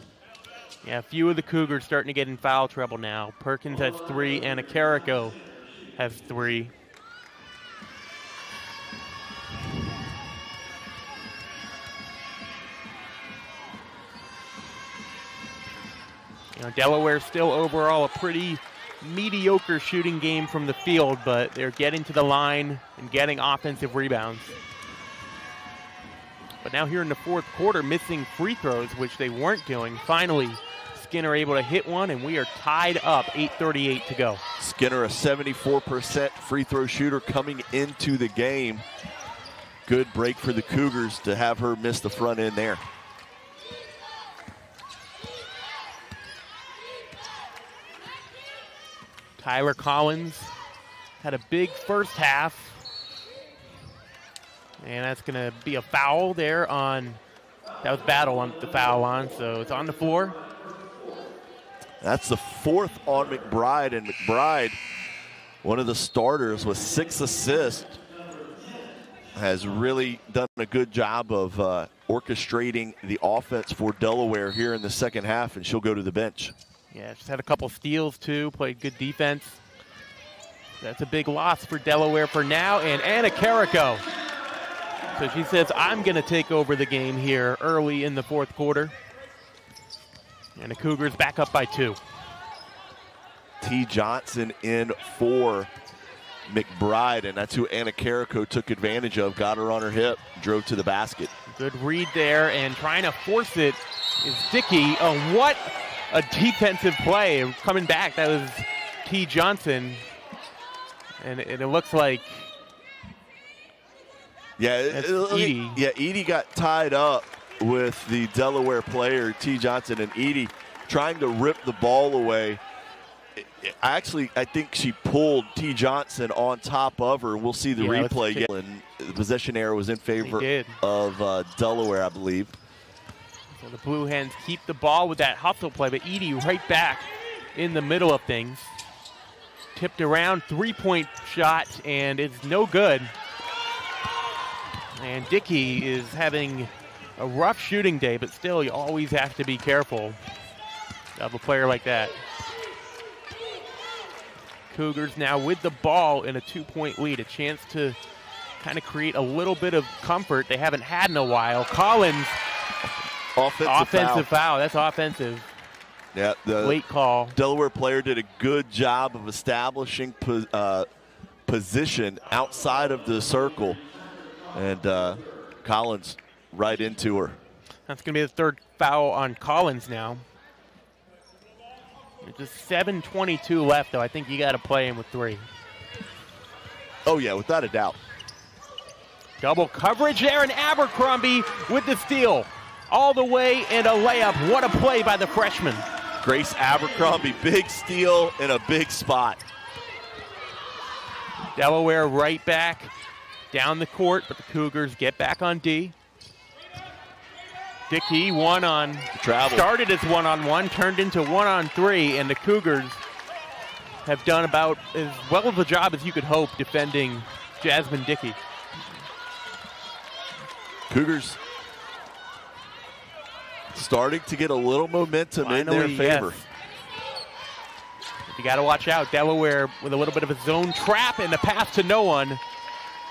Yeah, a few of the Cougars starting to get in foul trouble now. Perkins has 3, Anna Carrico has 3. You know, Delaware still overall a pretty mediocre shooting game from the field, but they're getting to the line and getting offensive rebounds. But now here in the fourth quarter, missing free throws, which they weren't doing. Finally, Skinner able to hit one, and we are tied up, 8:38 to go. Skinner, a 74% free throw shooter coming into the game. Good break for the Cougars to have her miss the front end there. Tyler Collins had a big first half. And that's going to be a foul there on, that was Battle on the foul on, so it's on the floor. That's the fourth on McBride, and McBride, one of the starters with 6 assists, has really done a good job of orchestrating the offense for Delaware here in the second half, and she'll go to the bench. Yeah, she's had a couple steals too, played good defense. That's a big loss for Delaware for now, and Anna Carrico. So she says, I'm going to take over the game here early in the fourth quarter. And the Cougars back up by 2. T. Johnson in for McBride, and that's who Anna Carrico took advantage of. Got her on her hip, drove to the basket. Good read there, and trying to force it is Dickey. Oh, what a defensive play. Coming back, that was T. Johnson. And it looks like Edie. Yeah, Edie got tied up with the Delaware player, T. Johnson, and Edie trying to rip the ball away. I think she pulled T. Johnson on top of her. We'll see the replay. And the possession error was in favor of Delaware, I believe. So the Blue Hens keep the ball with that hustle play, but Edie right back in the middle of things. Tipped around, three-point shot, and it's no good. And Dickey is having a rough shooting day, but still, you always have to be careful of a player like that. Cougars now with the ball in a 2-point lead, a chance to kind of create a little bit of comfort they haven't had in a while. Collins, offensive foul. That's offensive. Yeah, the late call. Delaware player did a good job of establishing position outside of the circle. And Collins right into her. That's going to be the third foul on Collins now. There's just 7:22 left, though. I think you got to play him with 3. Oh, yeah, without a doubt. Double coverage there, and Abercrombie with the steal. All the way and a layup. What a play by the freshman. Grace Abercrombie, big steal in a big spot. Delaware right back down the court, but the Cougars get back on D. Dickey started as one-on-one, turned into 1-on-3, and the Cougars have done about as well of a job as you could hope defending Jasmine Dickey. Cougars starting to get a little momentum in their favor. Yes. You got to watch out. Delaware with a little bit of a zone trap and a pass to no one.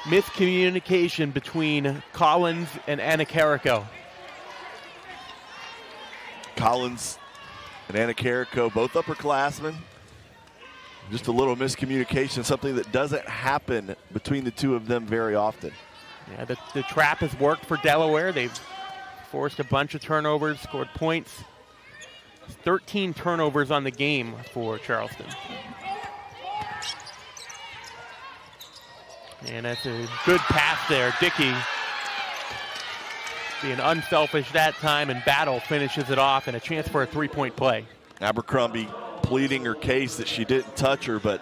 Miscommunication between Collins and Anna Carrico. Collins and Anna Carrico, both upperclassmen. Just a little miscommunication, something that doesn't happen between the two of them very often. Yeah, the trap has worked for Delaware. They've forced a bunch of turnovers, scored points. 13 turnovers on the game for Charleston. And that's a good pass there. Dickey being unselfish that time, and Battle finishes it off, and a chance for a three-point play. Abercrombie pleading her case that she didn't touch her, but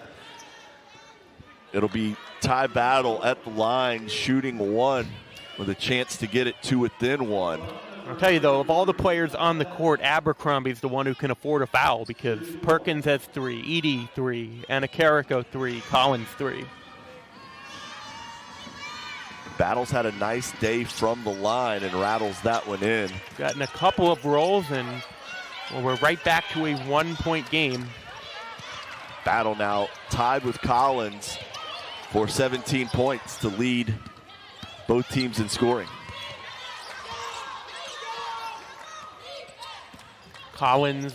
it'll be Ty Battle at the line shooting one with a chance to get it to within one. I'll tell you, though, of all the players on the court, Abercrombie's the one who can afford a foul because Perkins has 3, Edie 3, Anna Carrico 3, Collins 3. Battle's had a nice day from the line and rattles that one in. Gotten a couple of rolls, and well, we're right back to a one-point game. Battle now tied with Collins for 17 points to lead both teams in scoring. Collins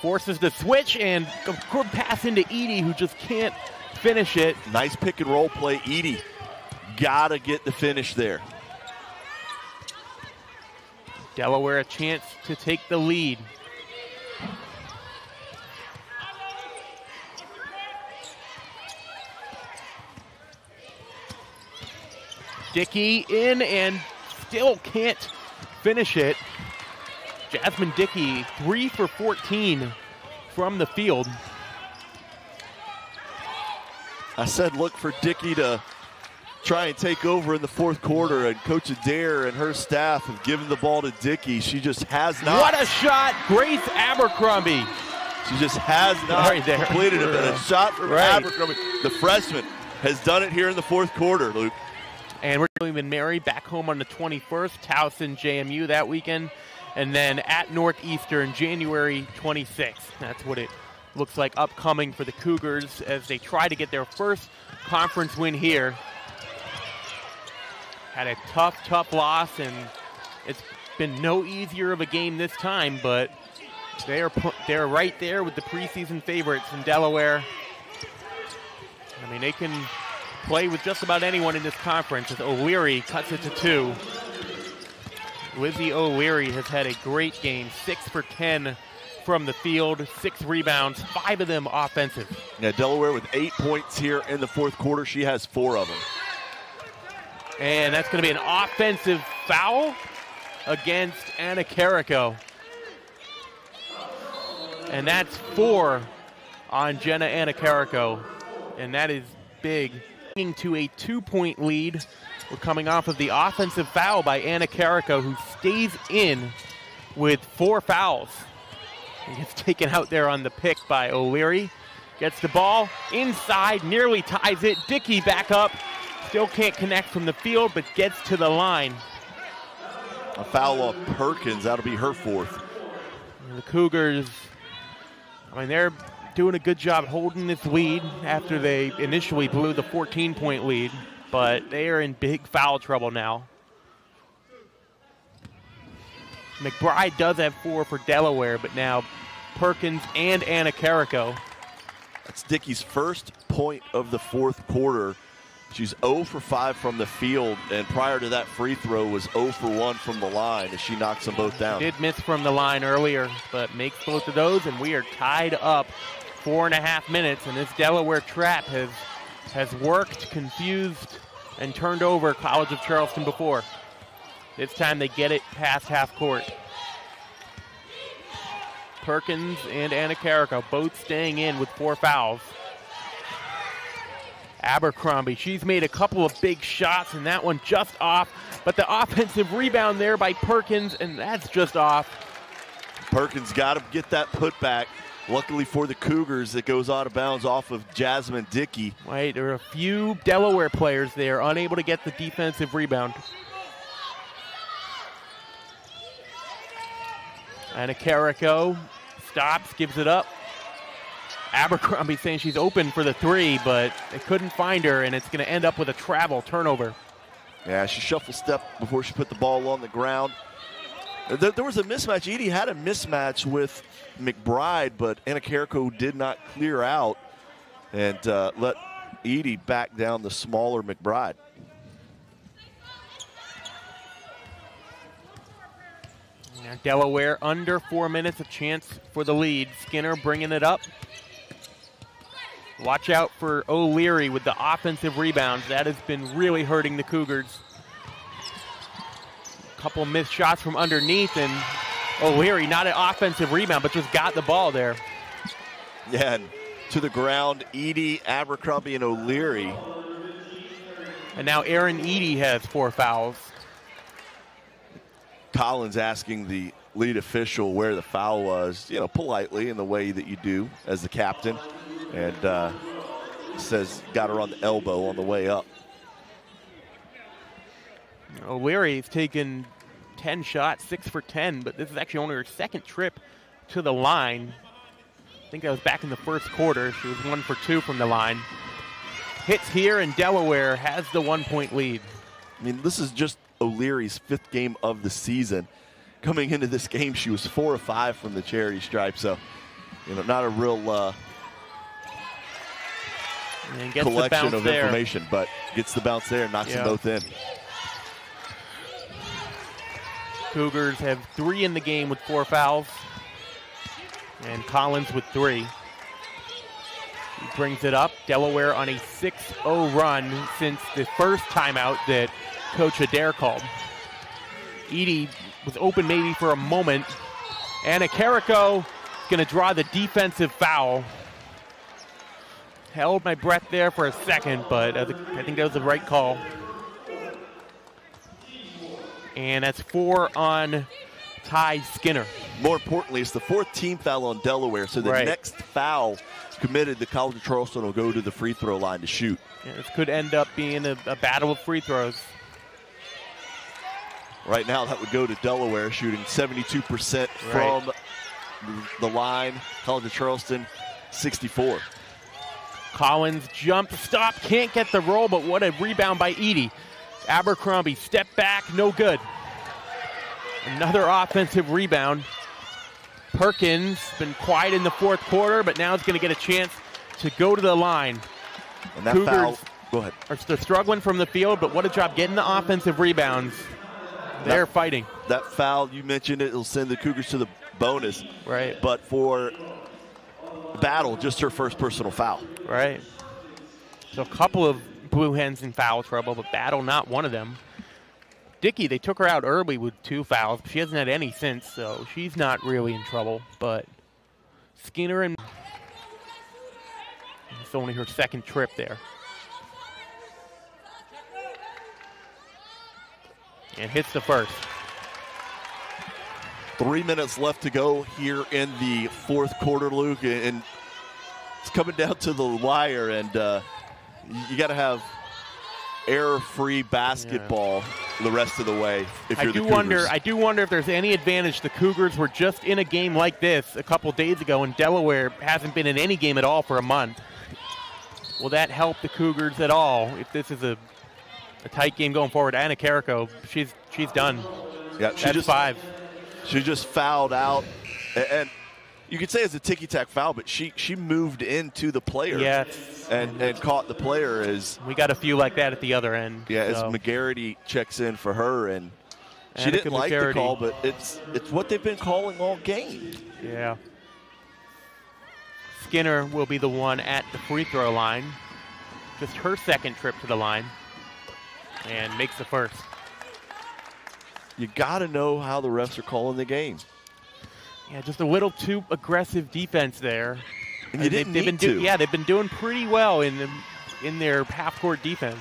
forces the switch, and a good pass into Edie, who just can't finish it. Nice pick and roll play. Edie gotta get the finish there. Delaware a chance to take the lead. Dickey in and still can't finish it. Jasmine Dickey 3 for 14 from the field. I said look for Dickey to try and take over in the fourth quarter, and Coach Adair and her staff have given the ball to Dickey. She just has not. What a shot, Grace Abercrombie. She just has not completed it. And a shot from Abercrombie. The freshman has done it here in the fourth quarter, Luke. And we're doing in Mary back home on the 21st, Towson JMU that weekend, and then at Northeastern January 26th. That's what it looks like upcoming for the Cougars as they try to get their first conference win here. Had a tough loss, and it's been no easier of a game this time, but they're right there with the preseason favorites in Delaware. I mean, they can play with just about anyone in this conference as O'Leary cuts it to 2. Lizzie O'Leary has had a great game, 6 for 10 from the field, 6 rebounds, 5 of them offensive. Yeah, Delaware with 8 points here in the fourth quarter. She has 4 of them. And that's going to be an offensive foul against Anna Carrico. And that's 4 on Jenna Anna Carrico. And that is big. To a 2-point lead. We're coming off of the offensive foul by Anna Carrico, who stays in with 4 fouls. He gets taken out there on the pick by O'Leary. Gets the ball inside, nearly ties it. Dickey back up. Still can't connect from the field, but gets to the line. A foul on Perkins. That'll be her 4th. And the Cougars, I mean, they're doing a good job holding this lead after they initially blew the 14-point lead, but they are in big foul trouble now. McBride does have 4 for Delaware, but now Perkins and Anna Carrico. That's Dickey's first point of the fourth quarter. She's 0 for 5 from the field, and prior to that free throw was 0 for 1 from the line as she knocks them both down. Did miss from the line earlier, but makes both of those, and we are tied up 4.5 minutes, and this Delaware trap has worked, confused, and turned over College of Charleston before. This time they get it past half court. Perkins and Anna Carrico both staying in with 4 fouls. Abercrombie, she's made a couple of big shots, and that one just off, but the offensive rebound there by Perkins, and that's just off. Perkins got to get that putback. Luckily for the Cougars, it goes out of bounds off of Jasmine Dickey. Right, there are a few Delaware players there unable to get the defensive rebound. Anna Carrico stops, gives it up. Abercrombie saying she's open for the 3, but they couldn't find her, and it's going to end up with a travel turnover. Yeah, she shuffle stepped before she put the ball on the ground. There was a mismatch. Edie had a mismatch with McBride, but Anna Carrico did not clear out and let Edie back down the smaller McBride. Delaware under 4 minutes, a chance for the lead. Skinner bringing it up. Watch out for O'Leary with the offensive rebounds. That has been really hurting the Cougars. A couple missed shots from underneath, and O'Leary, not an offensive rebound, but just got the ball there. Yeah, and to the ground, Edie, Abercrombie, and O'Leary. And now Aaron Edie has 4 fouls. Collins asking the lead official where the foul was, politely in the way that you do as the captain. And says got her on the elbow on the way up. O'Leary's taken 10 shots, 6 for 10, but this is actually only her second trip to the line. I think that was back in the first quarter. She was 1 for 2 from the line. Hits here, and Delaware has the 1-point lead. I mean, this is just O'Leary's 5th game of the season. Coming into this game, she was 4 of 5 from the charity stripe, so not a real collection of information, but gets the bounce there and knocks them both in. Cougars have 3 in the game with 4 fouls, and Collins with 3. He brings it up. Delaware on a 6-0 run since the first timeout that Coach Adair called. Edie was open maybe for a moment. Anna Carrico going to draw the defensive foul. Held my breath there for a second, but I think that was the right call. And that's 4 on Ty Skinner. More importantly, it's the 4th team foul on Delaware, so the next foul committed, the College of Charleston will go to the free throw line to shoot. Yeah, this could end up being a battle of free throws. Right now, that would go to Delaware, shooting 72% from the line. College of Charleston, 64. Collins jump, stop, can't get the roll, but what a rebound by Edie. Abercrombie, step back, no good. Another offensive rebound. Perkins been quiet in the fourth quarter, but now is going to get a chance to go to the line. And that Cougars foul, go ahead. They're struggling from the field, but what a job getting the offensive rebounds. They're fighting. That foul, you mentioned it, will send the Cougars to the bonus. Right. But for Battle, just her first personal foul. Right. So a couple of Blue Hens in foul trouble, but Battle not one of them. Dickey, they took her out early with 2 fouls. She hasn't had any since, so she's not really in trouble. But Skinner, and it's only her second trip there. And hits the first. 3 minutes left to go here in the fourth quarter, Luke, and it's coming down to the wire, and you got to have error-free basketball the rest of the way if you're the Cougars. I do wonder if there's any advantage. The Cougars were just in a game like this a couple days ago, and Delaware hasn't been in any game at all for a month. Will that help the Cougars at all if this is a tight game going forward? Anna Carrico, she's done. Yeah, That's 5. She just fouled out, and you could say it's a ticky-tack foul, but she moved into the player and caught the player as we got a few like that at the other end. Yeah, as McGarity checks in for her, and she didn't like the call, but it's what they've been calling all game. Yeah. Skinner will be the one at the free throw line. Just her second trip to the line, and makes the first. You got to know how the refs are calling the game. Yeah, just a little too aggressive defense there. And you didn't need to. Yeah, they've been doing pretty well in their half-court defense.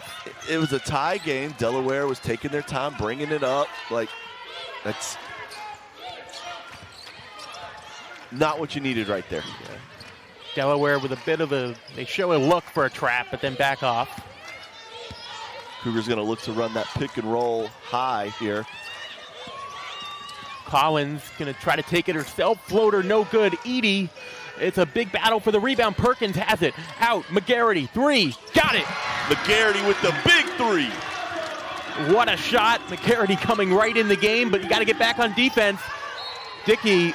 It was a tie game. Delaware was taking their time, bringing it up. Like, that's not what you needed right there. Yeah. Delaware with a bit of they show a look for a trap, but then back off. Cougars going to look to run that pick and roll high here. Collins going to try to take it herself. Floater, no good. Edie, it's a big battle for the rebound. Perkins has it. Out. McGarity, 3. Got it. McGarity with the big 3. What a shot. McGarity coming right in the game, but you got to get back on defense. Dickey,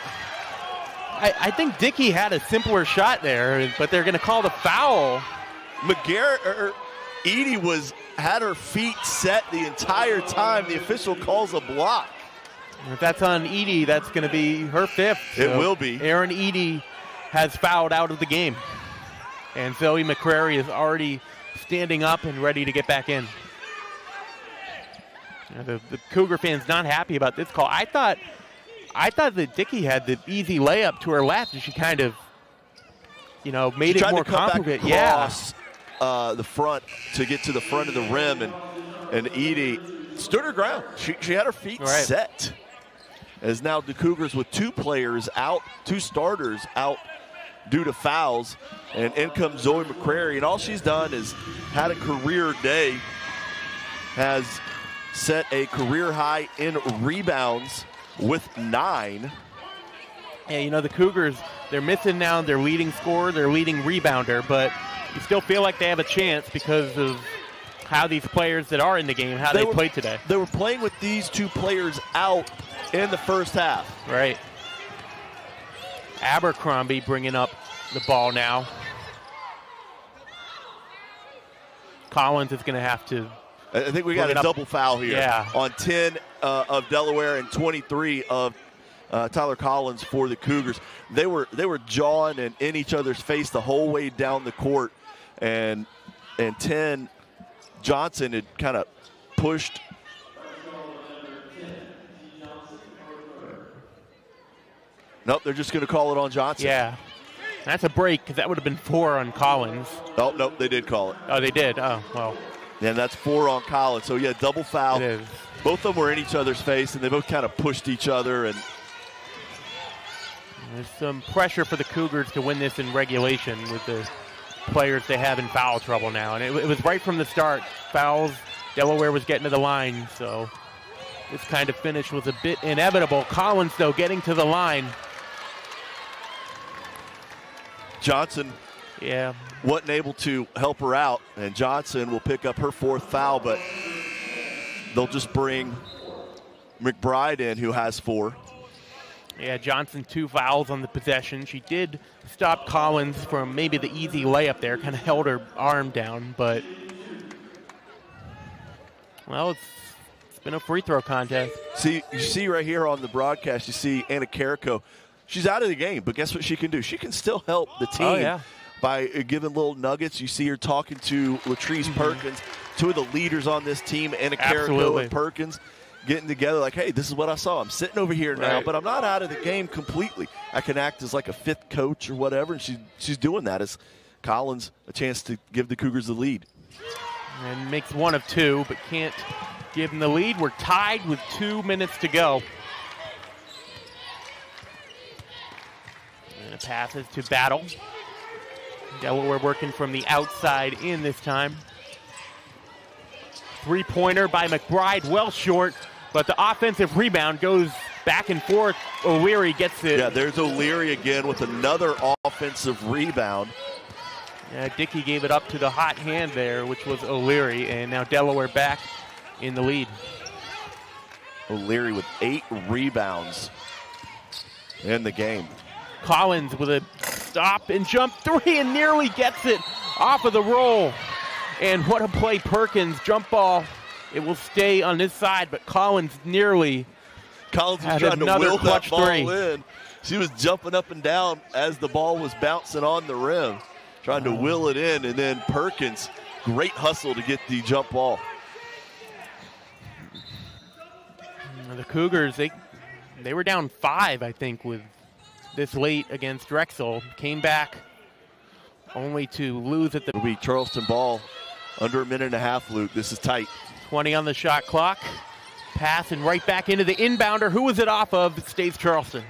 I think Dickey had a simpler shot there, but they're going to call the foul. Edie had her feet set the entire time. The official calls a block. If that's on Edie, that's going to be her 5th. It will be. Aaron Edie has fouled out of the game. And Zoe McCrary is already standing up and ready to get back in. The Cougar fans not happy about this call. I thought that Dickey had the easy layup to her left, and she kind of, made it more complicated. Across, the front to get to the front of the rim, and Edie stood her ground. She had her feet set. As now the Cougars with two starters out due to fouls, and in comes Zoe McCrary, and all she's done is had a career day, has set a career high in rebounds with 9. Yeah, the Cougars, they're missing now their leading scorer, their leading rebounder, but you still feel like they have a chance because of how these players that are in the game, how they played today. They were playing with these two players out in the first half. Right. Abercrombie bringing up the ball now. Collins is going to have to. I think we got a double foul here. Yeah. On 10 of Delaware and 23 of Tyler Collins for the Cougars. They were jawing and in each other's face the whole way down the court, and 10 Johnson had kind of pushed. Nope, they're just going to call it on Johnson. Yeah. That's a break because that would have been 4 on Collins. Oh, nope, they did call it. Oh, they did? Oh, well. And that's 4 on Collins. So, yeah, double foul. It is. Both of them were in each other's face, and they both kind of pushed each other. And there's some pressure for the Cougars to win this in regulation with the players they have in foul trouble now. And it was right from the start. Fouls, Delaware was getting to the line, so this kind of finish was a bit inevitable. Collins, though, getting to the line. Johnson wasn't able to help her out, and Johnson will pick up her 4th foul, but they'll just bring McBride in, who has 4. Yeah, Johnson 2 fouls on the possession. She did stop Collins from maybe the easy layup there, kind of held her arm down, but, well, it's been a free throw contest. See, you see right here on the broadcast, you see Anna Carrico. She's out of the game, but guess what she can do? She can still help the team by giving little nuggets. You see her talking to Latrice Perkins, 2 of the leaders on this team, Anna Carrico and Perkins, getting together like, hey, this is what I saw. I'm sitting over here now, but I'm not out of the game completely. I can act as like a 5th coach or whatever, and she's doing that as Collins a chance to give the Cougars the lead. And makes 1 of 2, but can't give them the lead. We're tied with 2 minutes to go. And it passes to Battle. Delaware working from the outside in this time. 3-pointer by McBride, well short, but the offensive rebound goes back and forth. O'Leary gets it. Yeah, there's O'Leary again with another offensive rebound. Yeah, Dickey gave it up to the hot hand there, which was O'Leary, and now Delaware back in the lead. O'Leary with 8 rebounds in the game. Collins with a stop and jump 3 and nearly gets it off of the roll. And what a play, Perkins. Jump ball. It will stay on this side, but Collins nearly Collins was trying to will that ball in. She was jumping up and down as the ball was bouncing on the rim, trying to will it in, and then Perkins, great hustle to get the jump ball. The Cougars, they were down 5, I think, with this late against Drexel. Came back only to lose at the... It'll be Charleston ball under a minute and a half, Luke. This is tight. 20 on the shot clock. Pass and right back into the inbounder. Who was it off of? It stays Charleston.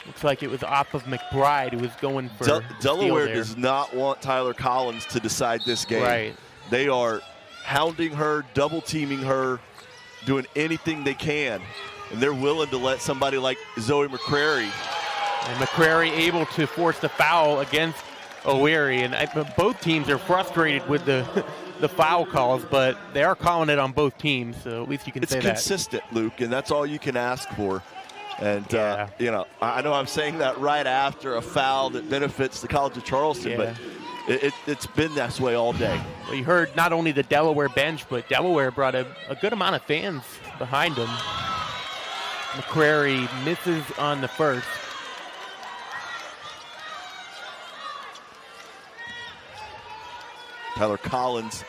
Looks like it was off of McBride, who was going for Delaware does not want Tyler Collins to decide this game. Right. They are hounding her, double-teaming her, doing anything they can. And they're willing to let somebody like Zoe McCrary. And McCrary able to force the foul against O'Leary. And both teams are frustrated with the foul calls, but they are calling it on both teams, so at least you can say that. It's consistent, Luke, and that's all you can ask for. And, you know, I know I'm saying that right after a foul that benefits the College of Charleston, but it's been this way all day. Well, you heard not only the Delaware bench, but Delaware brought a good amount of fans behind them. McCrary misses on the first. Tyler Collins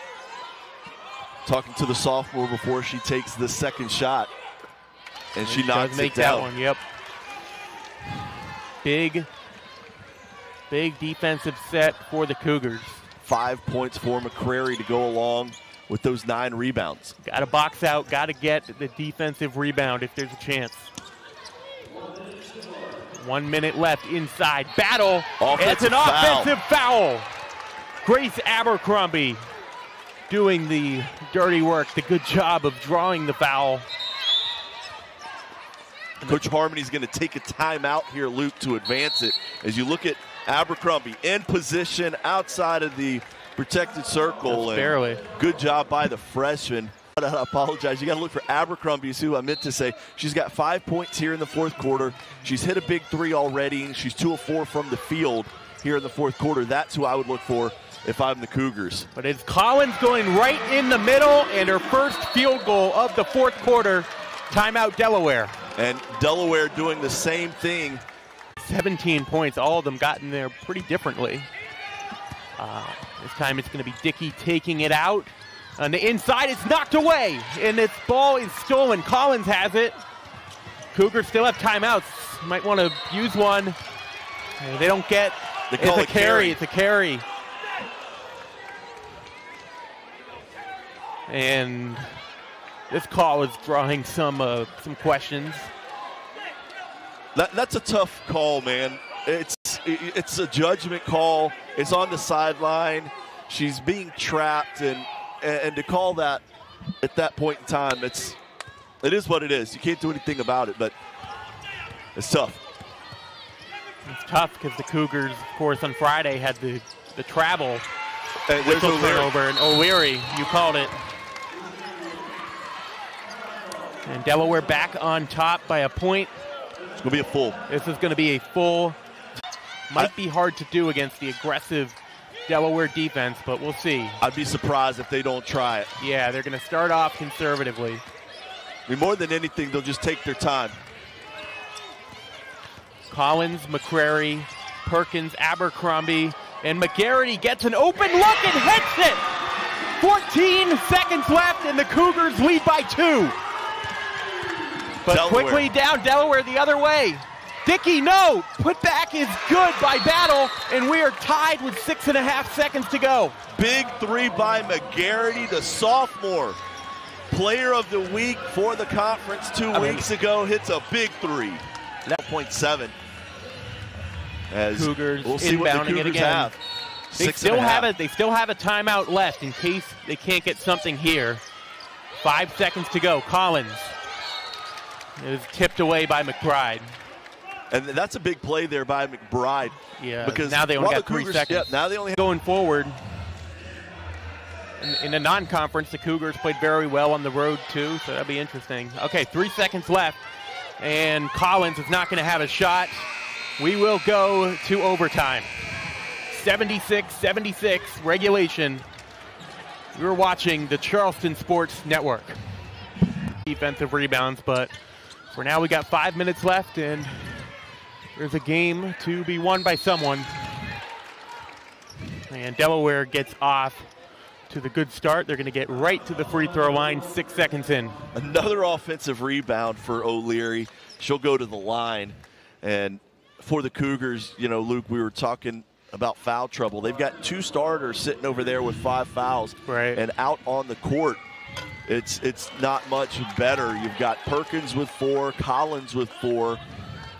talking to the sophomore before she takes the second shot. And she knocks it down. That one, yep. Big defensive set for the Cougars. 5 points for McCrary to go along with those 9 rebounds. Got to box out, got to get the defensive rebound if there's a chance. 1 minute left inside. Battle. It's an offensive foul. Grace Abercrombie doing the dirty work, the good job of drawing the foul. Coach Harmony's going to take a timeout here, Luke, to advance it. As you look at Abercrombie in position outside of the protected circle. Barely. Good job by the freshman. I apologize. You got to look for Abercrombie, is who I meant to say. She's got 5 points here in the fourth quarter. She's hit a big 3 already, and she's 2 of 4 from the field here in the fourth quarter. That's who I would look for if I'm the Cougars. But it's Collins going right in the middle, and her first field goal of the fourth quarter. Timeout Delaware. And Delaware doing the same thing. 17 points. All of them gotten there pretty differently. This time it's going to be Dickey taking it out. On the inside, it's knocked away, and this ball is stolen. Collins has it. Cougars still have timeouts. Might want to use one. They don't get. It's a carry. It's a carry. And this call is drawing some questions. That's a tough call, man. It's a judgment call. It's on the sideline. She's being trapped, and to call that at that point in time, it is what it is. You can't do anything about it, but it's tough. It's tough because the Cougars, of course, on Friday had the travel whistle turnover, and O'Leary, you called it. And Delaware back on top by a point. It's going to be a full. This is going to be a full. Might be hard to do against the aggressive Delaware defense, but we'll see. I'd be surprised if they don't try it. Yeah, they're going to start off conservatively. I mean, more than anything, they'll just take their time. Collins, McCrary, Perkins, Abercrombie, and McGarity gets an open look and hits it! 14 seconds left, and the Cougars lead by 2. But Delaware. Quickly down, Delaware the other way. Dickey, no! Put back is good by Battle, and we are tied with 6.5 seconds to go. Big 3 by McGarity, the sophomore. Player of the week for the conference 2 weeks ago, hits a big 3. 9.7. As Cougars we'll see what the inbounding it Cougars again. have. They still have a timeout left in case they can't get something here. 5 seconds to go. Collins is tipped away by McBride. And that's a big play there by McBride. Yeah, because now they only got 3 seconds. Yeah, now they only have going forward. In the non-conference, the Cougars played very well on the road too, so that'll be interesting. Okay, 3 seconds left, and Collins is not going to have a shot. We will go to overtime. 76-76 regulation. You're watching the Charleston Sports Network. Defensive rebounds, but for now we got 5 minutes left, and there's a game to be won by someone. And Delaware gets off to the good start. They're going to get right to the free throw line 6 seconds in. Another offensive rebound for O'Leary. She'll go to the line. And for the Cougars, you know, Luke, we were talking about foul trouble. They've got 2 starters sitting over there with 5 fouls. Right. And out on the court, it's not much better. You've got Perkins with 4, Collins with 4,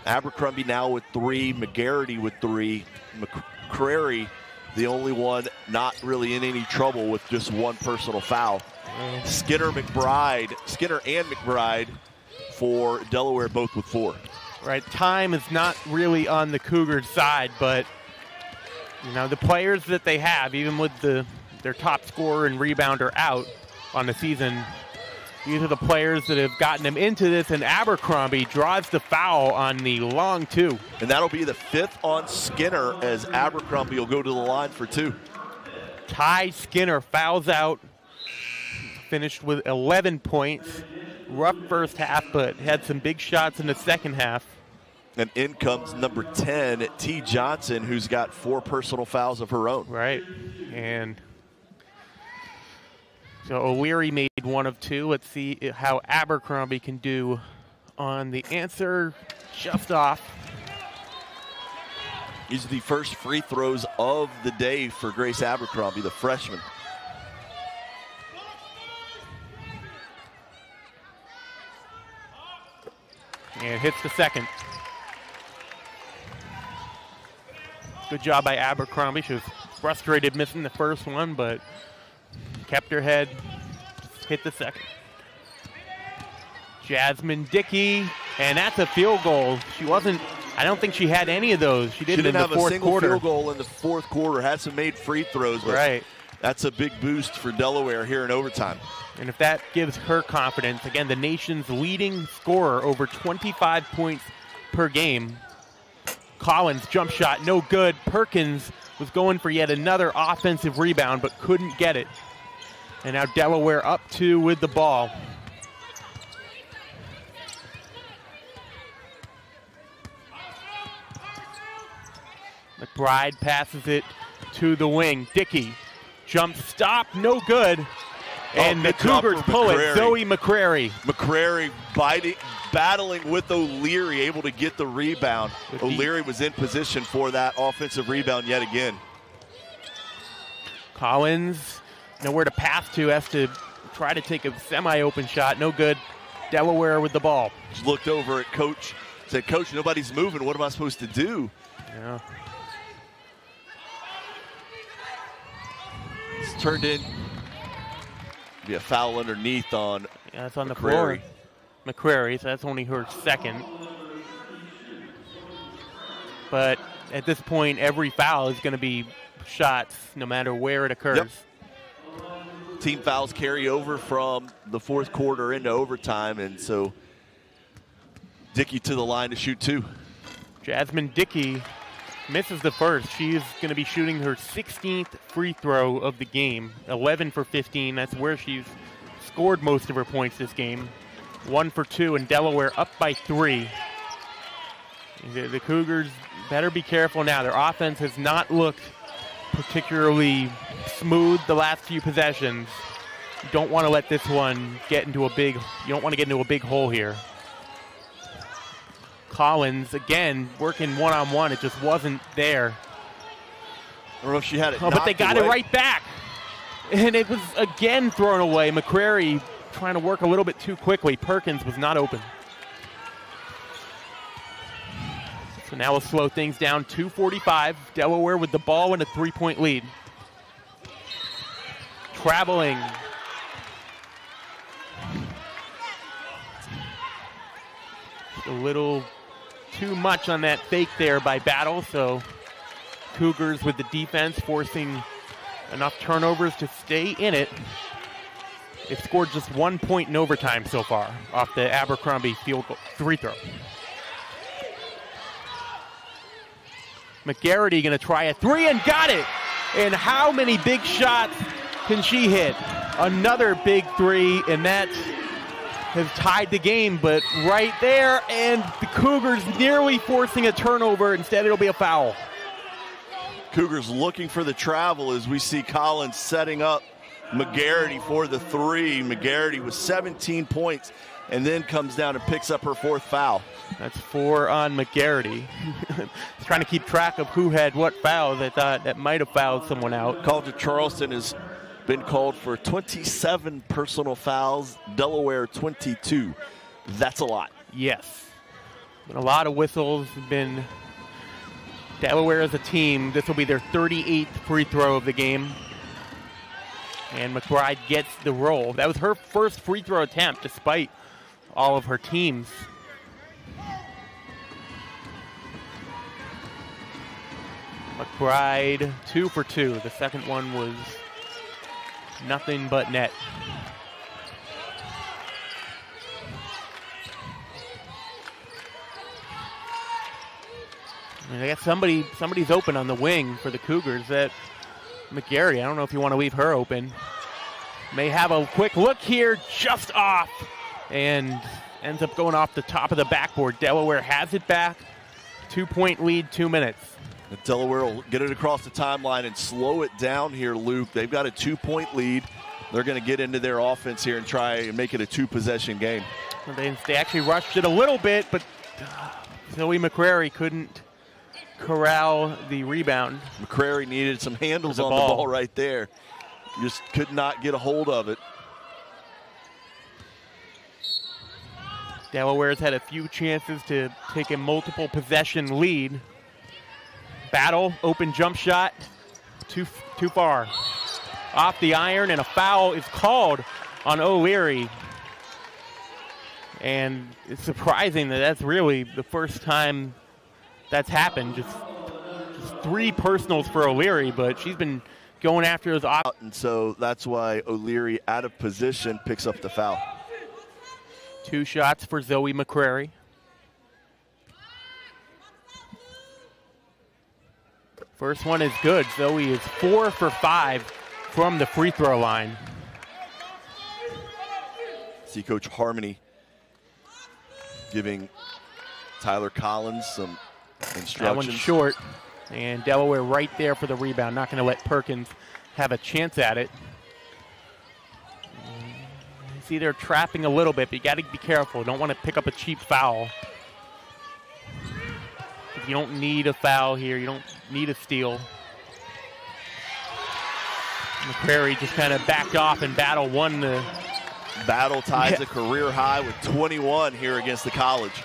Abercrombie now with 3, McGarity with 3, McCrary the only one not really in any trouble with just 1 personal foul. Skinner and McBride for Delaware, both with 4. Right, time is not really on the Cougars' side, but you know the players that they have, even with their top scorer and rebounder out on the season, these are the players that have gotten them into this, and Abercrombie draws the foul on the long 2. And that'll be the 5th on Skinner as Abercrombie will go to the line for 2. Ty Skinner fouls out, finished with 11 points. Rough first half, but had some big shots in the second half. And in comes number 10, T. Johnson, who's got 4 personal fouls of her own. Right, and So O'Leary made 1 of 2. Let's see how Abercrombie can do on the answer. Just off. These are the first free throws of the day for Grace Abercrombie, the freshman. And hits the second. Good job by Abercrombie. She was frustrated missing the first one, but kept her head, hit the second. Jasmine Dickey, and that's a field goal. She wasn't, I don't think she had any of those. She didn't in the fourth quarter. She didn't have a single field goal in the fourth quarter. Had some made free throws, but right. That's a big boost for Delaware here in overtime. And if that gives her confidence, again, the nation's leading scorer, over 25 points per game. Collins, jump shot, no good. Perkins was going for yet another offensive rebound, but couldn't get it. And now Delaware up 2 with the ball. McBride passes it to the wing. Dickey, jump stop, no good. And the Cougars pull it. Zoe McCrary. McCrary battling with O'Leary, able to get the rebound. O'Leary was in position for that offensive rebound yet again. Collins, nowhere to pass to, has to try to take a semi-open shot. No good. Delaware with the ball. Just looked over at Coach, said, Coach, nobody's moving. What am I supposed to do? Yeah. It's turned in. Be a foul underneath on that's on the floor. McCrary, so that's only her second. But at this point, every foul is going to be shots, no matter where it occurs. Yep. Team fouls carry over from the fourth quarter into overtime, and so Dickey to the line to shoot 2. Jasmine Dickey misses the first. She's going to be shooting her 16th free throw of the game. 11 for 15. That's where she's scored most of her points this game. 1 for 2, and Delaware up by 3. The Cougars better be careful now. Their offense has not looked particularly smooth the last few possessions. You don't want to let this one get into a big, you don't want to get into a big hole here. Collins, again, working one-on-one. It just wasn't there. I don't know if she had it. Oh, but they got it right back. And it was again thrown away. McCrary trying to work a little bit too quickly. Perkins was not open. So now we'll slow things down. 2:45. Delaware with the ball and a 3-point lead. Traveling. A little too much on that fake there by Battle, so Cougars with the defense forcing enough turnovers to stay in it. They've scored just 1 point in overtime so far off the Abercrombie field goal, free throw. McGarity going to try a 3 and got it. And how many big shots can she hit? Another big 3, and that has tied the game, but right there, and the Cougars nearly forcing a turnover. Instead, it'll be a foul. Cougars looking for the travel as we see Collins setting up McGarity for the 3. McGarity with 17 points and then comes down and picks up her 4th foul. That's 4 on McGarity. Trying to keep track of who had what foul. They thought that might have fouled someone out. Called to Charleston has been called for 27 personal fouls. Delaware 22. That's a lot. Yes. Been a lot of whistles. Been Delaware as a team. This will be their 38th free throw of the game. And McBride gets the roll. That was her first free throw attempt despite all of her teams. McBride 2 for 2. The second one was nothing but net. I guess somebody's open on the wing for the Cougars. That McGarry, I don't know if you want to leave her open. May have a quick look here, just off, and ends up going off the top of the backboard. Delaware has it back. 2-point lead, 2 minutes. Delaware will get it across the timeline and slow it down here, Luke. They've got a 2-point lead. they're going to get into their offense here and try and make it a 2-possession game. They actually rushed it a little bit, but Zoe McCrary couldn't corral the rebound. McCrary needed some handles on the ball right there. Just could not get a hold of it. Delaware's had a few chances to take a multiple possession lead. Battle, open jump shot, too far. Off the iron, and a foul is called on O'Leary. And it's surprising that that's really the first time that's happened. Just 3 personals for O'Leary, but she's been going after those out. And so that's why O'Leary, out of position, picks up the foul. 2 shots for Zoe McCrary. First one is good. Zoe is 4 for 5 from the free throw line. See Coach Harmony giving Tyler Collins some instructions. That one's short, and Delaware right there for the rebound. Not going to let Perkins have a chance at it. See, they're trapping a little bit, but you got to be careful. Don't want to pick up a cheap foul. You don't need a foul here. You don't need a steal. McCrary just kind of backed off, and Battle won the... Battle ties a career high with 21 here against the College.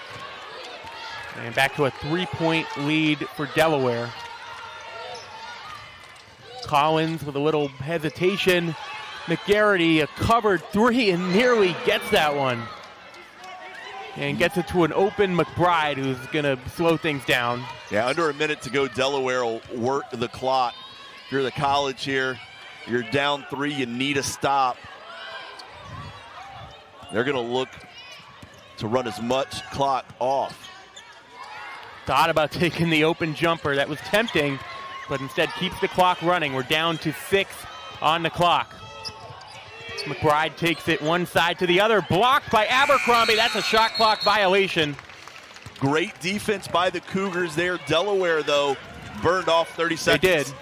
And back to a 3-point lead for Delaware. Collins with a little hesitation. McGarity, a covered 3, and nearly gets that one. And gets it to an open McBride, who's going to slow things down. Yeah, under a minute to go, Delaware will work the clock. If you're the College here, you're down 3, you need a stop. They're going to look to run as much clock off. Thought about taking the open jumper. That was tempting, but instead keeps the clock running. We're down to 6 on the clock. McBride takes it one side to the other, blocked by Abercrombie. That's a shot clock violation. Great defense by the Cougars there. Delaware, though, burned off 30 seconds. They did,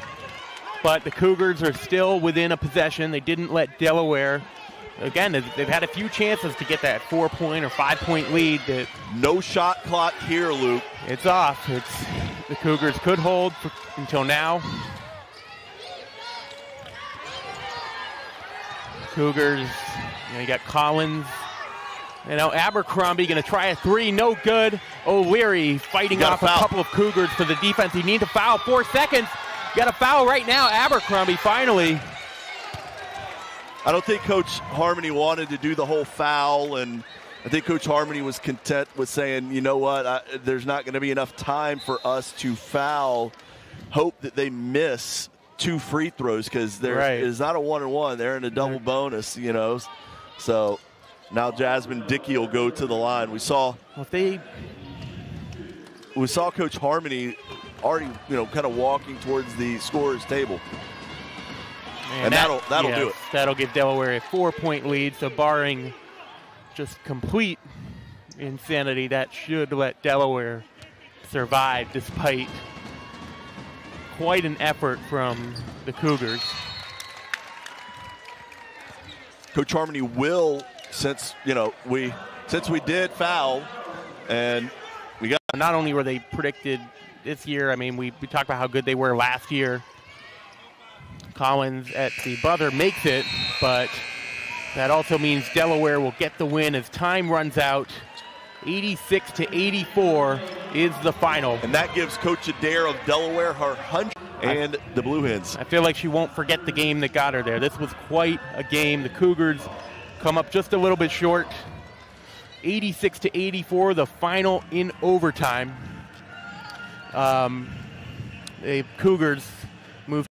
but the Cougars are still within a possession. They didn't let Delaware, again, they've had a few chances to get that 4-point or 5-point lead. That no shot clock here, Luke. It's off. The Cougars could hold until now. Cougars, you got Collins. And now Abercrombie going to try a 3, no good. O'Leary fighting off a couple of Cougars for the defense. He needs a foul, 4 seconds. Got a foul right now, Abercrombie finally. I don't think Coach Harmony wanted to do the whole foul, and I think Coach Harmony was content with saying, you know what, there's not going to be enough time for us to foul. Hope that they miss 2 free throws, because there is not a 1-on-1. They're in a double bonus, you know. So now Jasmine Dickey will go to the line. We saw Coach Harmony already, you know, kind of walking towards the scorer's table. And that'll do it. That'll give Delaware a 4-point lead. So barring just complete insanity, that should let Delaware survive despite quite an effort from the Cougars. Coach Harmony will, since we did foul, and we got. Not only were they predicted this year, I mean, we talked about how good they were last year. Collins at the buzzer makes it, but that also means Delaware will get the win as time runs out. 86-84 is the final. And that gives Coach Adair of Delaware her 100 and the Blue Hens. I feel like she won't forget the game that got her there. This was quite a game. The Cougars come up just a little bit short. 86-84, the final in overtime. The Cougars move